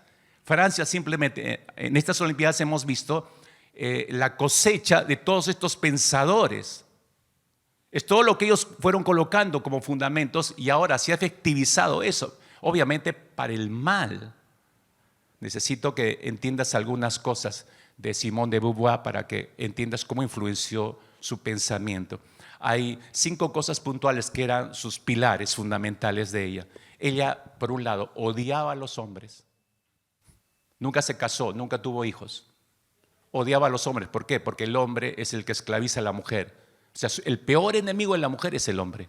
Francia simplemente, en estas Olimpiadas hemos visto la cosecha de todos estos pensadores. Es todo lo que ellos fueron colocando como fundamentos, y ahora se ha efectivizado eso, obviamente para el mal. Necesito que entiendas algunas cosas de Simone de Beauvoir para que entiendas cómo influenció su pensamiento. Hay 5 cosas puntuales que eran sus pilares fundamentales de ella. Ella, por un lado, odiaba a los hombres. Nunca se casó, nunca tuvo hijos. Odiaba a los hombres. ¿Por qué? Porque el hombre es el que esclaviza a la mujer. O sea, el peor enemigo de la mujer es el hombre.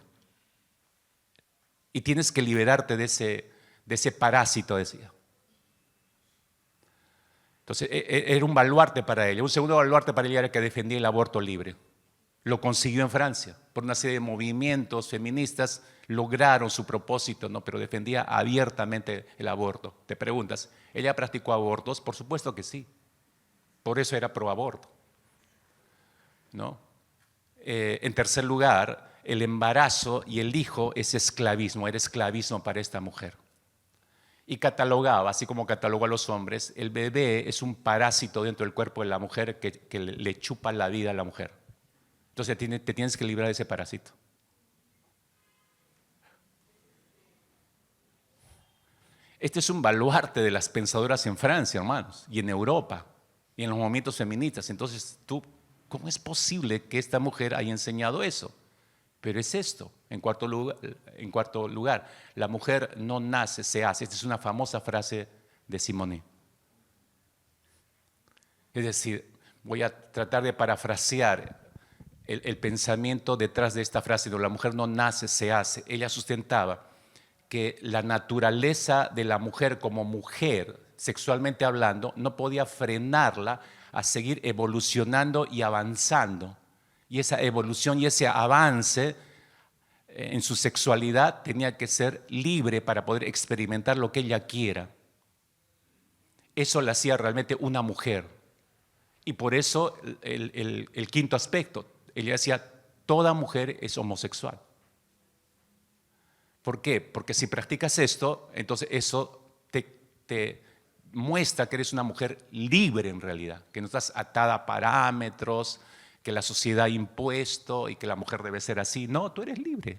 Y tienes que liberarte de ese parásito, decía. Entonces, era un baluarte para ella. Un segundo baluarte para ella era que defendía el aborto libre. Lo consiguió en Francia. Por una serie de movimientos feministas lograron su propósito, ¿no? Pero defendía abiertamente el aborto. Te preguntas, ¿ella practicó abortos? Por supuesto que sí. Por eso era pro aborto, ¿no? En tercer lugar, el embarazo y el hijo es esclavismo, era esclavismo para esta mujer. Y catalogaba, así como catalogó a los hombres, el bebé es un parásito dentro del cuerpo de la mujer que le chupa la vida a la mujer. Entonces te tienes que librar de ese parásito. Este es un baluarte de las pensadoras en Francia, hermanos, y en Europa, y en los movimientos feministas. Entonces, ¿cómo es posible que esta mujer haya enseñado eso? Pero es esto. En cuarto lugar, la mujer no nace, se hace. Esta es una famosa frase de Simone. Es decir, voy a tratar de parafrasear el pensamiento detrás de esta frase, de la mujer no nace, se hace. Ella sustentaba que la naturaleza de la mujer como mujer, sexualmente hablando, no podía frenarla a seguir evolucionando y avanzando. Y esa evolución y ese avance en su sexualidad tenía que ser libre para poder experimentar lo que ella quiera. Eso la hacía realmente una mujer. Y por eso el quinto aspecto, ella decía, toda mujer es homosexual. ¿Por qué? Porque si practicas esto, entonces eso te muestra que eres una mujer libre en realidad, que no estás atada a parámetros, que la sociedad ha impuesto y que la mujer debe ser así. No, tú eres libre.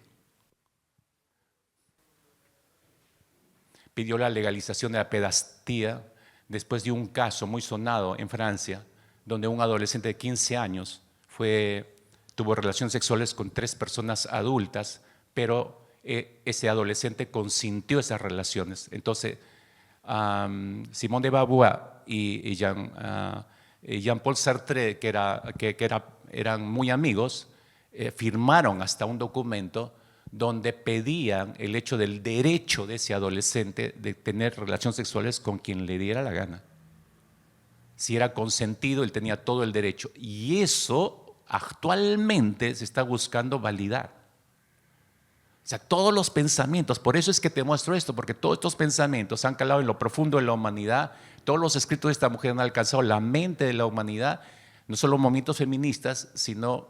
Pidió la legalización de la pedastía después de un caso muy sonado en Francia, donde un adolescente de 15 años tuvo relaciones sexuales con 3 personas adultas, pero ese adolescente consintió esas relaciones. Entonces, Simone de Beauvoir y Jean-Paul Sartre, que eran muy amigos, firmaron hasta un documento donde pedían el hecho del derecho de ese adolescente de tener relaciones sexuales con quien le diera la gana. Si era consentido, él tenía todo el derecho. Y eso actualmente se está buscando validar. O sea, todos los pensamientos, por eso es que te muestro esto, porque todos estos pensamientos han calado en lo profundo de la humanidad. Todos los escritos de esta mujer han alcanzado la mente de la humanidad, no solo movimientos feministas, sino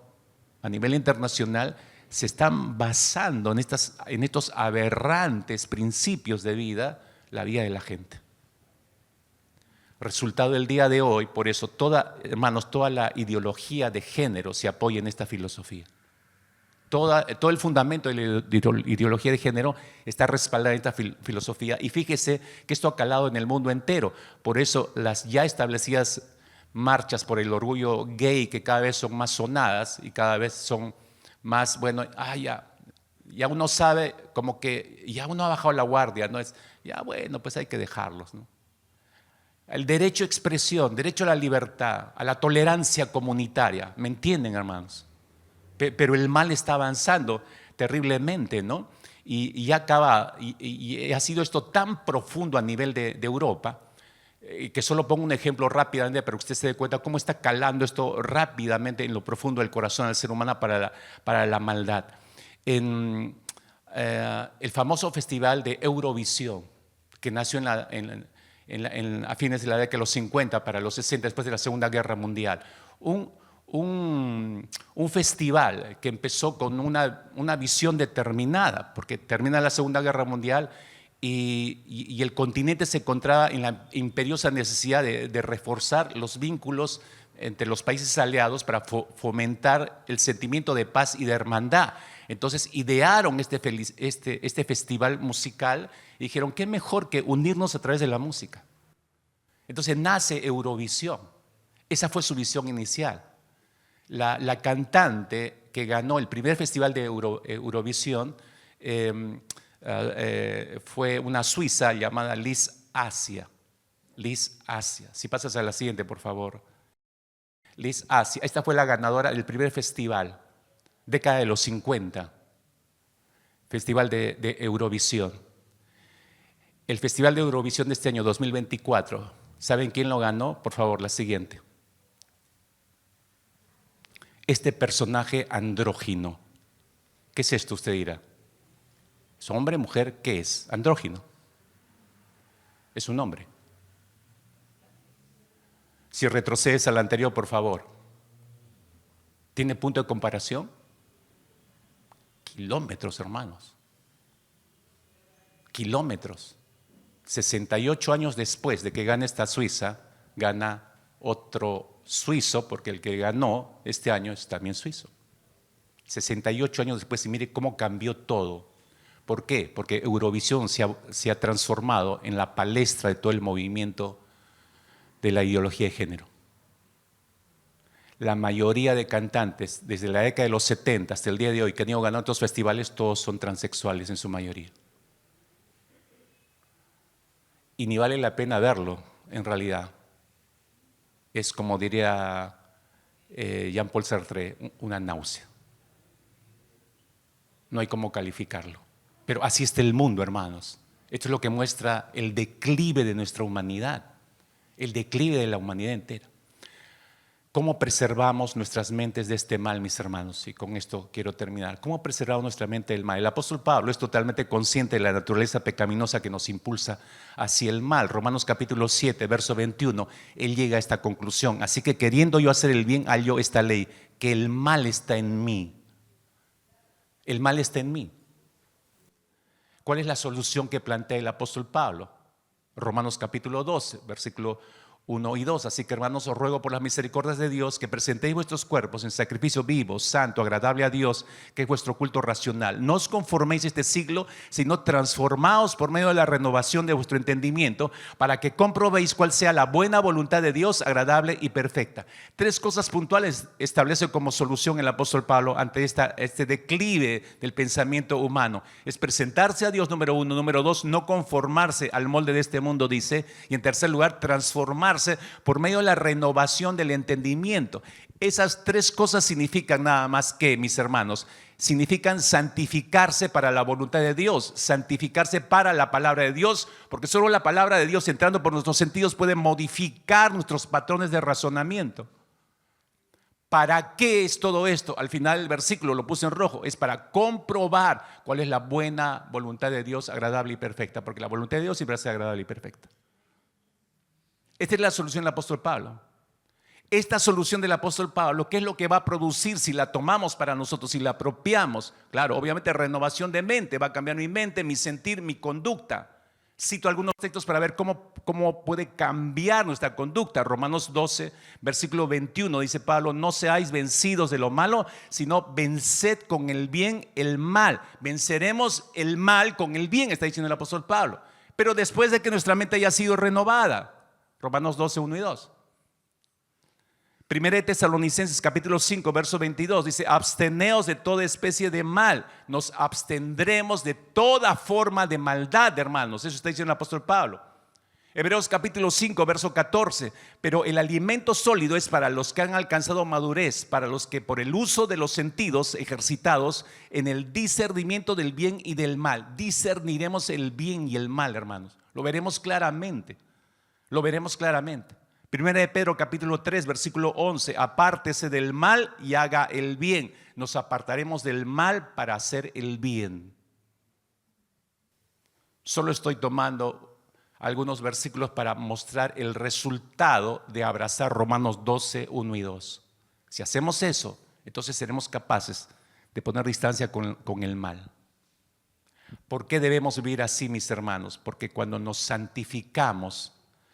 a nivel internacional, se están basando en estos aberrantes principios de vida, la vida de la gente. Resultado del día de hoy, por eso, hermanos, toda la ideología de género se apoya en esta filosofía. Todo el fundamento de la ideología de género está respaldado en esta filosofía, y fíjese que esto ha calado en el mundo entero. Por eso las ya establecidas marchas por el orgullo gay, que cada vez son más sonadas y cada vez son más, bueno, ya uno sabe, como que ya uno ha bajado la guardia, ¿no? Bueno, pues hay que dejarlos, ¿no? El derecho a expresión, derecho a la libertad, a la tolerancia comunitaria, ¿me entienden, hermanos? Pero el mal está avanzando terriblemente, ¿no? Y ha sido esto tan profundo a nivel de Europa, que solo pongo un ejemplo rápidamente para que usted se dé cuenta cómo está calando esto rápidamente en lo profundo del corazón del ser humano para la maldad. En el famoso festival de Eurovisión, que nació a fines de la década de los 50 para los 60, después de la Segunda Guerra Mundial. Un festival que empezó con una visión determinada, porque termina la Segunda Guerra Mundial y el continente se encontraba en la imperiosa necesidad de reforzar los vínculos entre los países aliados para fomentar el sentimiento de paz y de hermandad. Entonces idearon este festival musical y dijeron, ¿qué mejor que unirnos a través de la música? Entonces nace Eurovisión. Esa fue su visión inicial. La cantante que ganó el primer festival de Eurovisión fue una suiza llamada Liz Asia. Liz Asia. Si pasas a la siguiente, por favor. Liz Asia. Esta fue la ganadora del primer festival, década de los 50. Festival de Eurovisión. El Festival de Eurovisión de este año 2024. ¿Saben quién lo ganó? Por favor, la siguiente. Este personaje andrógino. ¿Qué es esto? Usted dirá. ¿Es hombre, mujer? ¿Qué es? Andrógino. Es un hombre. Si retrocedes al anterior, por favor. ¿Tiene punto de comparación? Kilómetros, hermanos. Kilómetros. 68 años después de que gane esta suiza, gana otro suizo, porque el que ganó este año es también suizo. 68 años después, y mire cómo cambió todo. ¿Por qué? Porque Eurovisión se ha transformado en la palestra de todo el movimiento de la ideología de género. La mayoría de cantantes, desde la década de los 70 hasta el día de hoy, que han ido ganando otros festivales, todos son transexuales en su mayoría. Y ni vale la pena verlo, en realidad. Es como diría Jean-Paul Sartre, una náusea. No hay cómo calificarlo. Pero así está el mundo, hermanos. Esto es lo que muestra el declive de nuestra humanidad, el declive de la humanidad entera. ¿Cómo preservamos nuestras mentes de este mal, mis hermanos? Y con esto quiero terminar. ¿Cómo preservamos nuestra mente del mal? El apóstol Pablo es totalmente consciente de la naturaleza pecaminosa que nos impulsa hacia el mal. Romanos capítulo 7, verso 21, él llega a esta conclusión. Así que queriendo yo hacer el bien, hallo esta ley, que el mal está en mí. El mal está en mí. ¿Cuál es la solución que plantea el apóstol Pablo? Romanos capítulo 12, versículo 1 y 2. Así que, hermanos, os ruego por las misericordias de Dios que presentéis vuestros cuerpos en sacrificio vivo, santo, agradable a Dios, que es vuestro culto racional. No os conforméis a este siglo, sino transformaos por medio de la renovación de vuestro entendimiento, para que comprobéis cuál sea la buena voluntad de Dios, agradable y perfecta. Tres cosas puntuales establece como solución el apóstol Pablo ante este declive del pensamiento humano. Es presentarse a Dios, número uno. Número dos, no conformarse al molde de este mundo, dice. Y en tercer lugar, transformarse por medio de la renovación del entendimiento. Esas tres cosas significan nada más que, mis hermanos, significan santificarse para la voluntad de Dios, santificarse para la palabra de Dios, porque solo la palabra de Dios, entrando por nuestros sentidos, puede modificar nuestros patrones de razonamiento. ¿Para qué es todo esto? Al final del versículo lo puse en rojo. Es para comprobar cuál es la buena voluntad de Dios, agradable y perfecta, porque la voluntad de Dios siempre es agradable y perfecta. Esta es la solución del apóstol Pablo. Esta solución del apóstol Pablo, ¿qué es lo que va a producir si la tomamos para nosotros, si la apropiamos? Claro, obviamente renovación de mente, va a cambiar mi mente, mi sentir, mi conducta. Cito algunos textos para ver cómo puede cambiar nuestra conducta. Romanos 12, versículo 21, dice Pablo: no seáis vencidos de lo malo, sino venced con el bien el mal. Venceremos el mal con el bien, está diciendo el apóstol Pablo. Pero después de que nuestra mente haya sido renovada. Romanos 12, 1 y 2. Primera de Tesalonicenses capítulo 5, verso 22 dice: absteneos de toda especie de mal. Nos abstendremos de toda forma de maldad, hermanos. Eso está diciendo el apóstol Pablo. Hebreos capítulo 5, verso 14. Pero el alimento sólido es para los que han alcanzado madurez, para los que por el uso de los sentidos ejercitados en el discernimiento del bien y del mal. Discerniremos el bien y el mal, hermanos. Lo veremos claramente. Lo veremos claramente. Primera de Pedro capítulo 3 versículo 11: apártese del mal y haga el bien. Nos apartaremos del mal para hacer el bien. Solo estoy tomando algunos versículos para mostrar el resultado de abrazar Romanos 12, 1 y 2. Si hacemos eso, entonces seremos capaces de poner distancia con el mal. ¿Por qué debemos vivir así, mis hermanos? Porque cuando nos santificamos,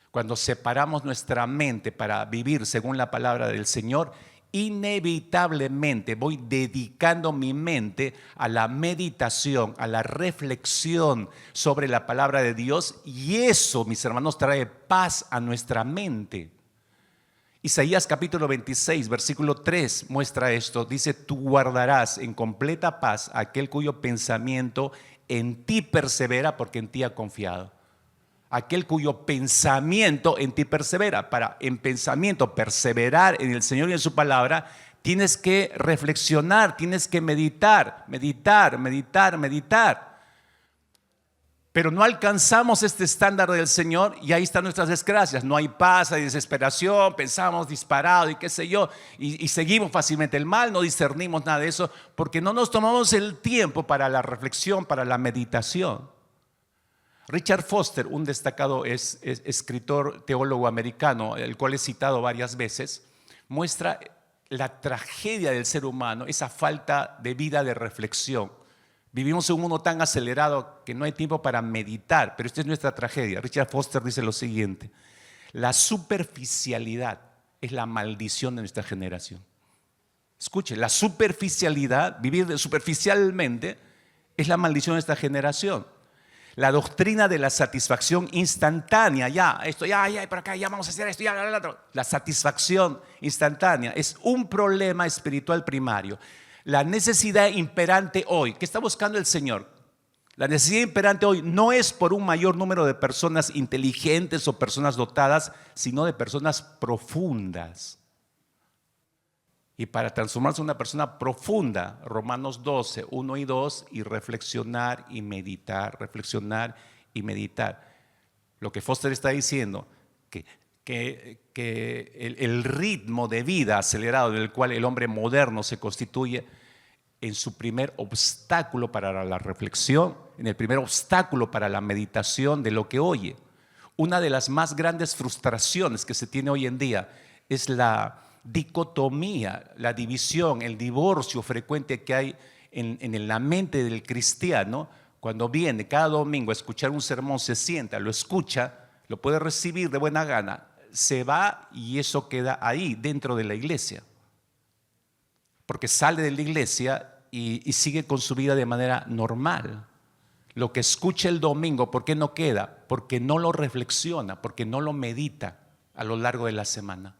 cuando separamos nuestra mente para vivir según la palabra del Señor, inevitablemente voy dedicando mi mente a la meditación, a la reflexión sobre la palabra de Dios, y eso, mis hermanos, trae paz a nuestra mente. Isaías capítulo 26, versículo 3 muestra esto. Dice: tú guardarás en completa paz a aquel cuyo pensamiento en ti persevera, porque en ti ha confiado. Aquel cuyo pensamiento en ti persevera. Para en pensamiento perseverar en el Señor y en su palabra, tienes que reflexionar, tienes que meditar. Pero no alcanzamos este estándar del Señor y ahí están nuestras desgracias. No hay paz, hay desesperación, pensamos disparado y qué sé yo, y seguimos fácilmente el mal, no discernimos nada de eso porque no nos tomamos el tiempo para la reflexión, para la meditación. Richard Foster, un destacado escritor teólogo americano, el cual he citado varias veces, muestra la tragedia del ser humano, esa falta de vida de reflexión. Vivimos en un mundo tan acelerado que no hay tiempo para meditar, pero esta es nuestra tragedia. Richard Foster dice lo siguiente: la superficialidad es la maldición de nuestra generación. Escuche, la superficialidad, vivir superficialmente, es la maldición de esta generación. La doctrina de la satisfacción instantánea, ya, esto, ya, por acá, ya vamos a hacer esto, ya, lo otro. La satisfacción instantánea es un problema espiritual primario. La necesidad imperante hoy, ¿qué está buscando el Señor? La necesidad imperante hoy no es por un mayor número de personas inteligentes o personas dotadas, sino de personas profundas. Y para transformarse en una persona profunda, Romanos 12, 1 y 2, y reflexionar y meditar, reflexionar y meditar. Lo que Foster está diciendo, que el ritmo de vida acelerado en el cual el hombre moderno se constituye en su primer obstáculo para la reflexión, en el primer obstáculo para la meditación de lo que oye. Una de las más grandes frustraciones que se tiene hoy en día es la dicotomía, la división, el divorcio frecuente que hay en la mente del cristiano. Cuando viene cada domingo a escuchar un sermón, se sienta, lo escucha, lo puede recibir de buena gana, se va y eso queda ahí dentro de la iglesia, porque sale de la iglesia y sigue con su vida de manera normal. Lo que escucha el domingo, ¿por qué no queda? Porque no lo reflexiona, porque no lo medita a lo largo de la semana.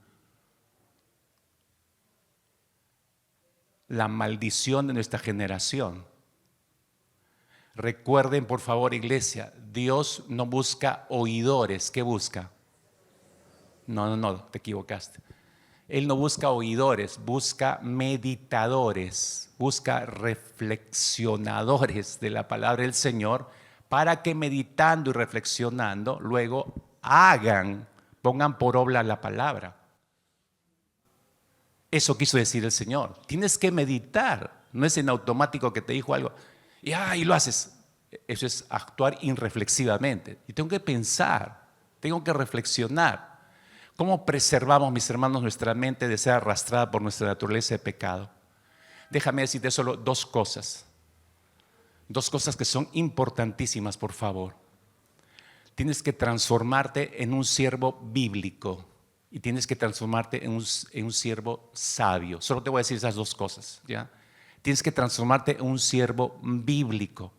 La maldición de nuestra generación. Recuerden, por favor, iglesia, Dios no busca oidores. ¿Qué busca? No, te equivocaste. Él no busca oidores, busca meditadores, busca reflexionadores de la palabra del Señor, para que meditando y reflexionando luego pongan por obra la palabra. Eso quiso decir el Señor. Tienes que meditar. No es en automático que te dijo algo y lo haces. Eso es actuar irreflexivamente. Y tengo que pensar, tengo que reflexionar. ¿Cómo preservamos, mis hermanos, nuestra mente de ser arrastrada por nuestra naturaleza de pecado? Déjame decirte solo dos cosas. Dos cosas que son importantísimas, por favor. Tienes que transformarte en un siervo bíblico. Y tienes que transformarte en un siervo sabio. Solo te voy a decir esas dos cosas, ¿ya? Tienes que transformarte en un siervo bíblico.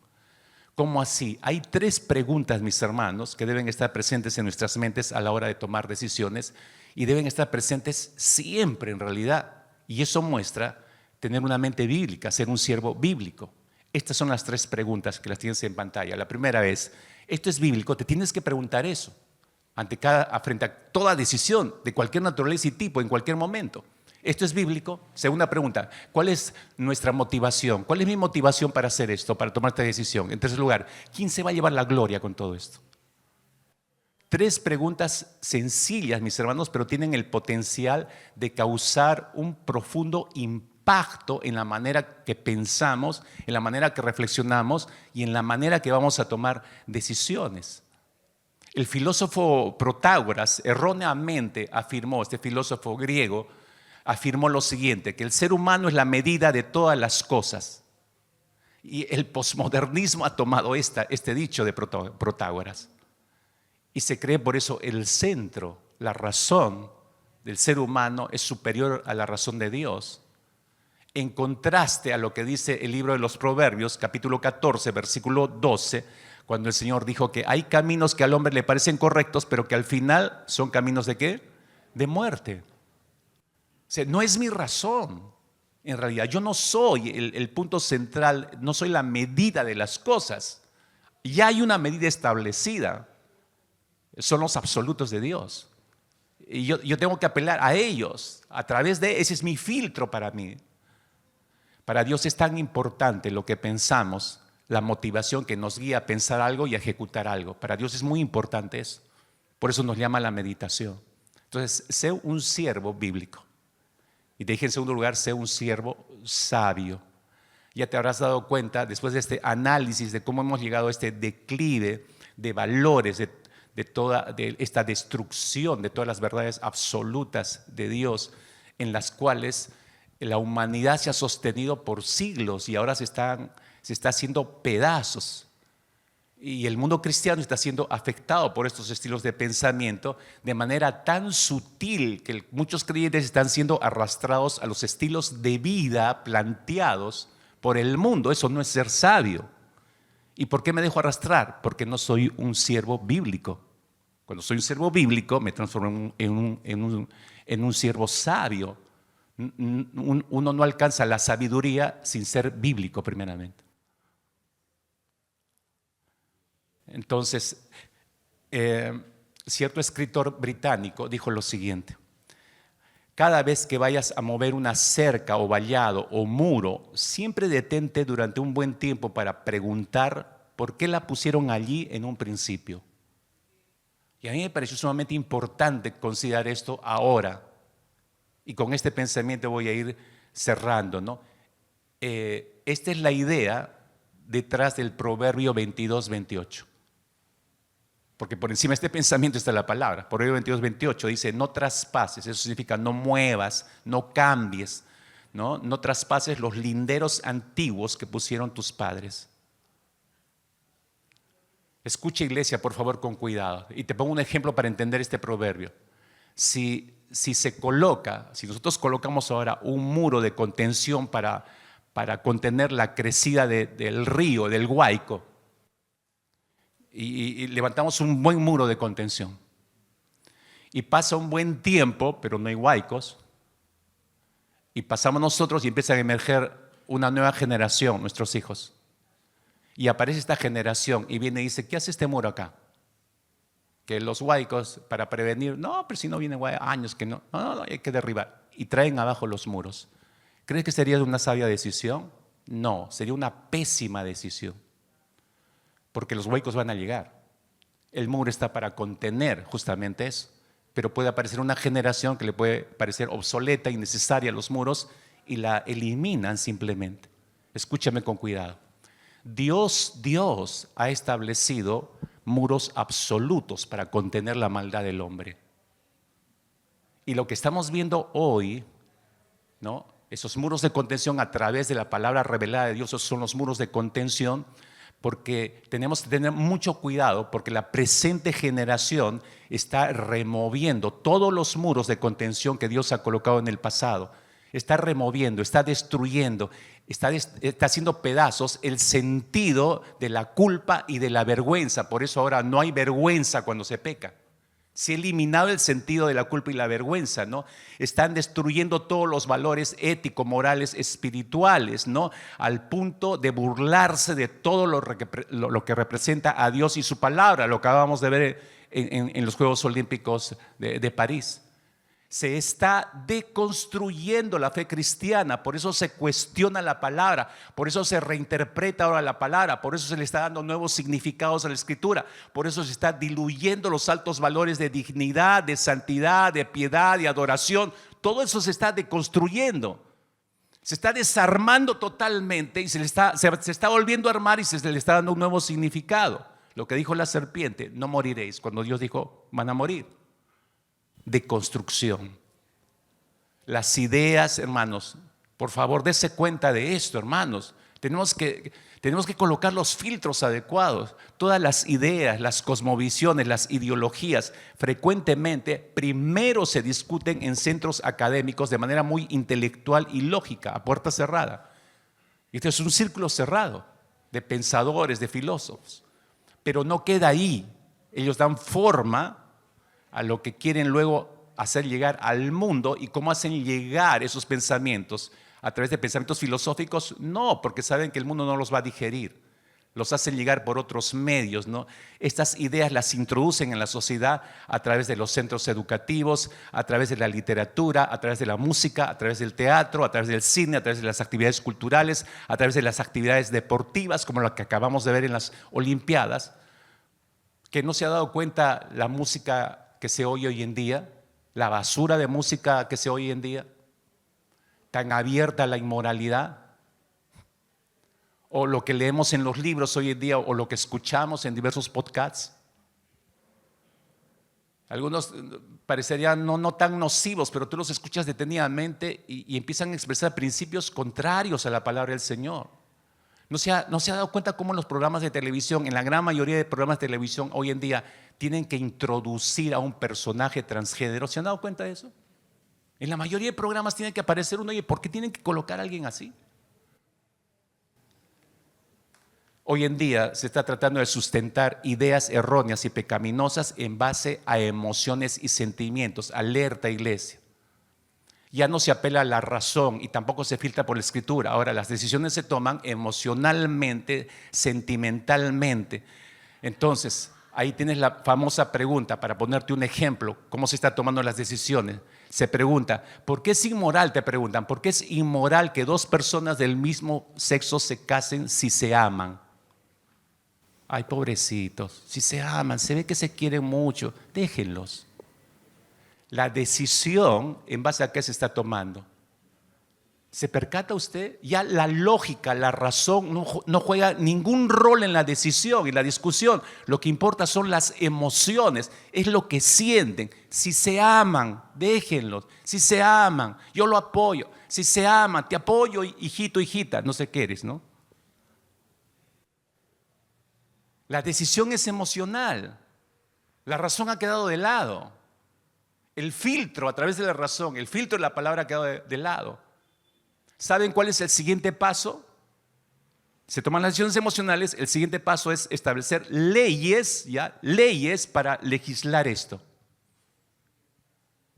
¿Cómo así? Hay tres preguntas, mis hermanos, que deben estar presentes en nuestras mentes a la hora de tomar decisiones, y deben estar presentes siempre en realidad. Y eso muestra tener una mente bíblica, ser un siervo bíblico. Estas son las tres preguntas que las tienes en pantalla. La primera es, ¿esto es bíblico? Te tienes que preguntar eso. Frente a toda decisión de cualquier naturaleza y tipo en cualquier momento. ¿Esto es bíblico? Segunda pregunta, ¿cuál es nuestra motivación? ¿Cuál es mi motivación para hacer esto, para tomar esta decisión? En tercer lugar, ¿quién se va a llevar la gloria con todo esto? Tres preguntas sencillas, mis hermanos, pero tienen el potencial de causar un profundo impacto en la manera que pensamos, en la manera que reflexionamos y en la manera que vamos a tomar decisiones. El filósofo Protágoras erróneamente afirmó, este filósofo griego, afirmó lo siguiente, que el ser humano es la medida de todas las cosas. Y el posmodernismo ha tomado este dicho de Protágoras. Y se cree por eso el centro, la razón del ser humano es superior a la razón de Dios. En contraste a lo que dice el libro de los Proverbios, capítulo 14, versículo 12, cuando el Señor dijo que hay caminos que al hombre le parecen correctos, pero que al final son caminos ¿de qué? De muerte. O sea, no es mi razón. En realidad, yo no soy el punto central, no soy la medida de las cosas. Ya hay una medida establecida. Son los absolutos de Dios. Y yo tengo que apelar a ellos. A través de ese es mi filtro para mí. Para Dios es tan importante lo que pensamos, la motivación que nos guía a pensar algo y a ejecutar algo. Para Dios es muy importante eso. Por eso nos llama la meditación. Entonces, sé un siervo bíblico. Y te dije en segundo lugar, sé un siervo sabio. Ya te habrás dado cuenta, después de este análisis de cómo hemos llegado a este declive de valores, de esta destrucción de todas las verdades absolutas de Dios, en las cuales la humanidad se ha sostenido por siglos y ahora se está haciendo pedazos. Y el mundo cristiano está siendo afectado por estos estilos de pensamiento de manera tan sutil que muchos creyentes están siendo arrastrados a los estilos de vida planteados por el mundo. Eso no es ser sabio. ¿Y por qué me dejo arrastrar? Porque no soy un siervo bíblico. Cuando soy un siervo bíblico me transformo en un siervo sabio. Uno no alcanza la sabiduría sin ser bíblico primeramente. Entonces, cierto escritor británico dijo lo siguiente: cada vez que vayas a mover una cerca o vallado o muro, siempre detente durante un buen tiempo para preguntar por qué la pusieron allí en un principio. Y a mí me pareció sumamente importante considerar esto ahora. Y con este pensamiento voy a ir cerrando, ¿no? Esta es la idea detrás del Proverbio 22-28. Porque por encima de este pensamiento está la palabra. Proverbio 22-28 dice: no traspases. Eso significa no muevas, no cambies, ¿no? No traspases los linderos antiguos que pusieron tus padres. Escucha, iglesia, por favor, con cuidado. Y te pongo un ejemplo para entender este proverbio. Si nosotros colocamos ahora un muro de contención para contener la crecida del río, del Guayco, y levantamos un buen muro de contención, y pasa un buen tiempo, pero no hay huaicos, y pasamos nosotros y empieza a emerger una nueva generación, nuestros hijos, y aparece esta generación y viene y dice: ¿qué hace este muro acá? Que los huaicos, para prevenir, no, pero si no viene años que no, hay que derribar, y traen abajo los muros. ¿Crees que sería una sabia decisión? No, sería una pésima decisión, porque los huaicos van a llegar. El muro está para contener justamente eso, pero puede aparecer una generación que le puede parecer obsoleta, innecesaria los muros, y la eliminan simplemente. Escúchame con cuidado. Dios ha establecido muros absolutos para contener la maldad del hombre. Y lo que estamos viendo hoy, ¿no? Esos muros de contención a través de la palabra revelada de Dios, esos son los muros de contención, porque tenemos que tener mucho cuidado, porque la presente generación está removiendo todos los muros de contención que Dios ha colocado en el pasado. Está removiendo, está destruyendo, está haciendo pedazos el sentido de la culpa y de la vergüenza. Por eso ahora no hay vergüenza cuando se peca. Se ha eliminado el sentido de la culpa y la vergüenza, ¿no? Están destruyendo todos los valores éticos, morales, espirituales, ¿no? Al punto de burlarse de todo lo que representa a Dios y su palabra, lo que acabamos de ver en los Juegos Olímpicos de París. Se está deconstruyendo la fe cristiana, por eso se cuestiona la palabra, por eso se reinterpreta ahora la palabra, por eso se le está dando nuevos significados a la escritura, por eso se está diluyendo los altos valores de dignidad, de santidad, de piedad, de adoración. Todo eso se está deconstruyendo, se está desarmando totalmente y se está volviendo a armar y se le está dando un nuevo significado. Lo que dijo la serpiente: no moriréis, cuando Dios dijo: van a morir. De construcción. Las ideas, hermanos, por favor, dése cuenta de esto, hermanos. Tenemos que colocar los filtros adecuados. Todas las ideas, las cosmovisiones, las ideologías, frecuentemente primero se discuten en centros académicos de manera muy intelectual y lógica, a puerta cerrada. Y este es un círculo cerrado de pensadores, de filósofos. Pero no queda ahí. Ellos dan forma a lo que quieren luego hacer llegar al mundo. ¿Y cómo hacen llegar esos pensamientos? ¿A través de pensamientos filosóficos? No, porque saben que el mundo no los va a digerir. Los hacen llegar por otros medios, ¿no? Estas ideas las introducen en la sociedad a través de los centros educativos, a través de la literatura, a través de la música, a través del teatro, a través del cine, a través de las actividades culturales, a través de las actividades deportivas, como la que acabamos de ver en las Olimpiadas. Que no se ha dado cuenta la música que se oye hoy en día, la basura de música que se oye hoy en día, tan abierta a la inmoralidad, o lo que leemos en los libros hoy en día, o lo que escuchamos en diversos podcasts. Algunos parecerían no tan nocivos, pero tú los escuchas detenidamente y empiezan a expresar principios contrarios a la palabra del Señor. No se ha dado cuenta cómo los programas de televisión, en la gran mayoría de programas de televisión hoy en día, tienen que introducir a un personaje transgénero? ¿Se han dado cuenta de eso? En la mayoría de programas tiene que aparecer uno. Oye, ¿por qué tienen que colocar a alguien así? Hoy en día se está tratando de sustentar ideas erróneas y pecaminosas en base a emociones y sentimientos. Alerta, iglesia. Ya no se apela a la razón y tampoco se filtra por la escritura. Ahora las decisiones se toman emocionalmente, sentimentalmente. Entonces, ahí tienes la famosa pregunta, para ponerte un ejemplo, cómo se están tomando las decisiones. Se pregunta, ¿por qué es inmoral? Te preguntan, ¿por qué es inmoral que dos personas del mismo sexo se casen si se aman? Ay, pobrecitos, si se aman, se ve que se quieren mucho, déjenlos. La decisión, ¿en base a qué se está tomando? ¿Se percata usted? Ya la lógica, la razón no juega ningún rol en la decisión y la discusión. Lo que importa son las emociones, es lo que sienten. Si se aman, déjenlos. Si se aman, yo lo apoyo. Si se aman, te apoyo, hijito, hijita. No sé qué eres, ¿no? La decisión es emocional. La razón ha quedado de lado. El filtro a través de la razón, el filtro de la palabra ha quedado de lado. ¿Saben cuál es el siguiente paso? Se toman las decisiones emocionales. El siguiente paso es establecer leyes, ¿ya? Leyes para legislar esto.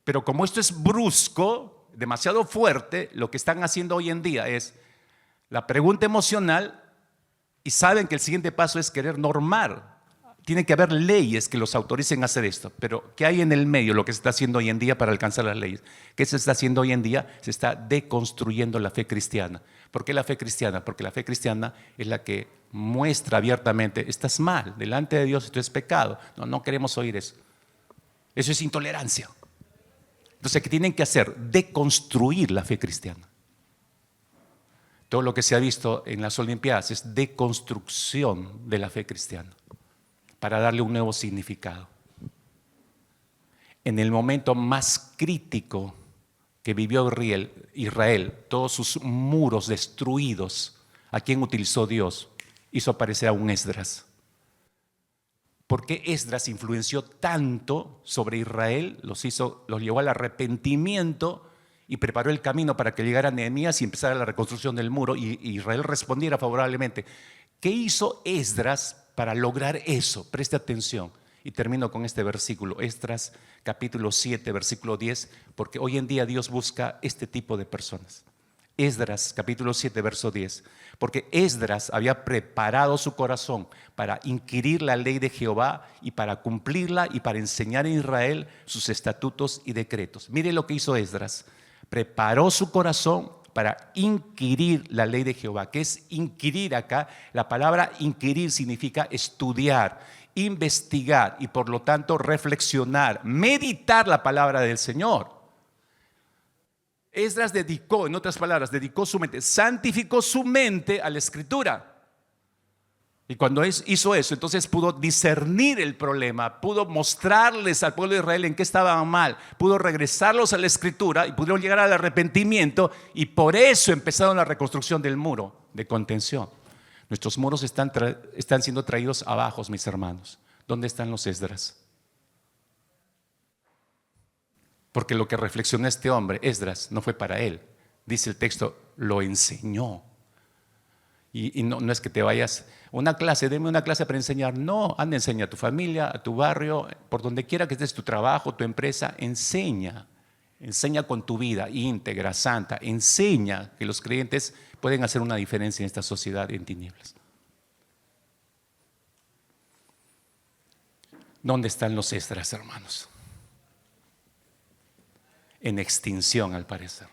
Pero como esto es brusco, demasiado fuerte, lo que están haciendo hoy en día es la pregunta emocional y saben que el siguiente paso es querer normar. Tiene que haber leyes que los autoricen a hacer esto. Pero ¿qué hay en el medio? Lo que se está haciendo hoy en día para alcanzar las leyes. ¿Qué se está haciendo hoy en día? Se está deconstruyendo la fe cristiana. ¿Por qué la fe cristiana? Porque la fe cristiana es la que muestra abiertamente: estás mal, delante de Dios esto es pecado. No queremos oír eso. Eso es intolerancia. Entonces, ¿qué tienen que hacer? Deconstruir la fe cristiana. Todo lo que se ha visto en las Olimpiadas es deconstrucción de la fe cristiana, para darle un nuevo significado. En el momento más crítico que vivió Israel, todos sus muros destruidos, ¿a quién utilizó Dios? Hizo aparecer a un Esdras. ¿Por qué Esdras influenció tanto sobre Israel? Los llevó al arrepentimiento y preparó el camino para que llegara Nehemías y empezara la reconstrucción del muro y Israel respondiera favorablemente. ¿Qué hizo Esdras para lograr eso? Preste atención. Y termino con este versículo, Esdras capítulo 7, versículo 10, porque hoy en día Dios busca este tipo de personas. Esdras capítulo 7, verso 10, porque Esdras había preparado su corazón para inquirir la ley de Jehová y para cumplirla y para enseñar en Israel sus estatutos y decretos. Mire lo que hizo Esdras. Preparó su corazón para inquirir la ley de Jehová. ¿Qué es inquirir acá? La palabra inquirir significa estudiar, investigar y por lo tanto reflexionar, meditar la palabra del Señor. Esdras dedicó, en otras palabras, dedicó su mente, santificó su mente a la escritura. Y cuando hizo eso, entonces pudo discernir el problema, pudo mostrarles al pueblo de Israel en qué estaban mal, pudo regresarlos a la escritura y pudieron llegar al arrepentimiento, y por eso empezaron la reconstrucción del muro de contención. Nuestros muros están siendo traídos abajo, mis hermanos. ¿Dónde están los Esdras? Porque lo que reflexionó este hombre, Esdras, no fue para él. Dice el texto, lo enseñó. Y no es que te vayas una clase, deme una clase para enseñar. No, anda, enseña a tu familia, a tu barrio, por donde quiera que estés, tu trabajo, tu empresa, enseña. Enseña con tu vida íntegra, santa. Enseña que los creyentes pueden hacer una diferencia en esta sociedad en tinieblas. ¿Dónde están los Esdras, hermanos? En extinción, al parecer.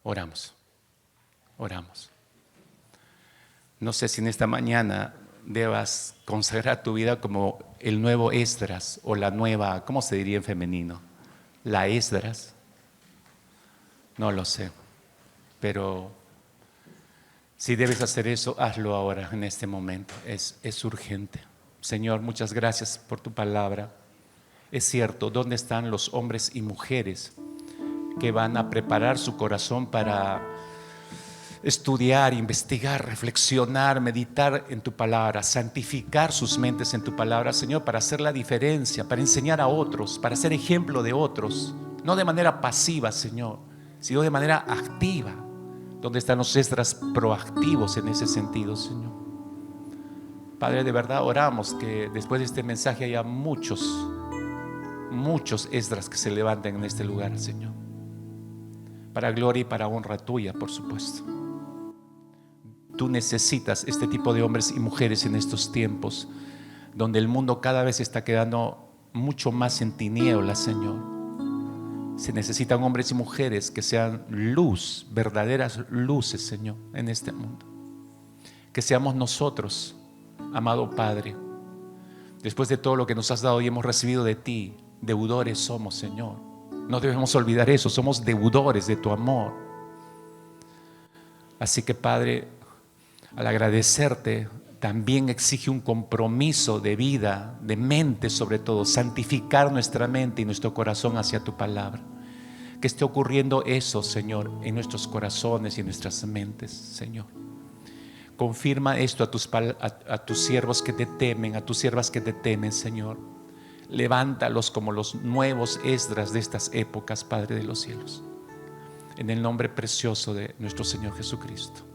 Oramos. No sé si en esta mañana debas consagrar tu vida como el nuevo Esdras o la nueva, ¿cómo se diría en femenino? La Esdras. No lo sé, pero si debes hacer eso, hazlo ahora, en este momento. Es urgente. Señor, muchas gracias por tu palabra. Es cierto, ¿dónde están los hombres y mujeres que van a preparar su corazón para estudiar, investigar, reflexionar, meditar en tu palabra, santificar sus mentes en tu palabra, Señor, para hacer la diferencia, para enseñar a otros, para ser ejemplo de otros, no de manera pasiva, Señor, sino de manera activa. ¿Dónde están los Esdras proactivos en ese sentido, Señor? Padre, de verdad oramos que después de este mensaje haya muchos Esdras que se levanten en este lugar, Señor, para gloria y para honra tuya, por supuesto. Tú necesitas este tipo de hombres y mujeres en estos tiempos donde el mundo cada vez está quedando mucho más en tinieblas, Señor. Se necesitan hombres y mujeres que sean luz, verdaderas luces, Señor, en este mundo. Que seamos nosotros, amado Padre, después de todo lo que nos has dado y hemos recibido de ti, deudores somos, Señor. No debemos olvidar eso, somos deudores de tu amor. Así que, Padre, al agradecerte, también exige un compromiso de vida, de mente sobre todo, santificar nuestra mente y nuestro corazón hacia tu palabra. Que esté ocurriendo eso, Señor, en nuestros corazones y en nuestras mentes, Señor. Confirma esto a tus siervos que te temen, a tus siervas que te temen, Señor. Levántalos como los nuevos Esdras de estas épocas, Padre de los cielos. En el nombre precioso de nuestro Señor Jesucristo.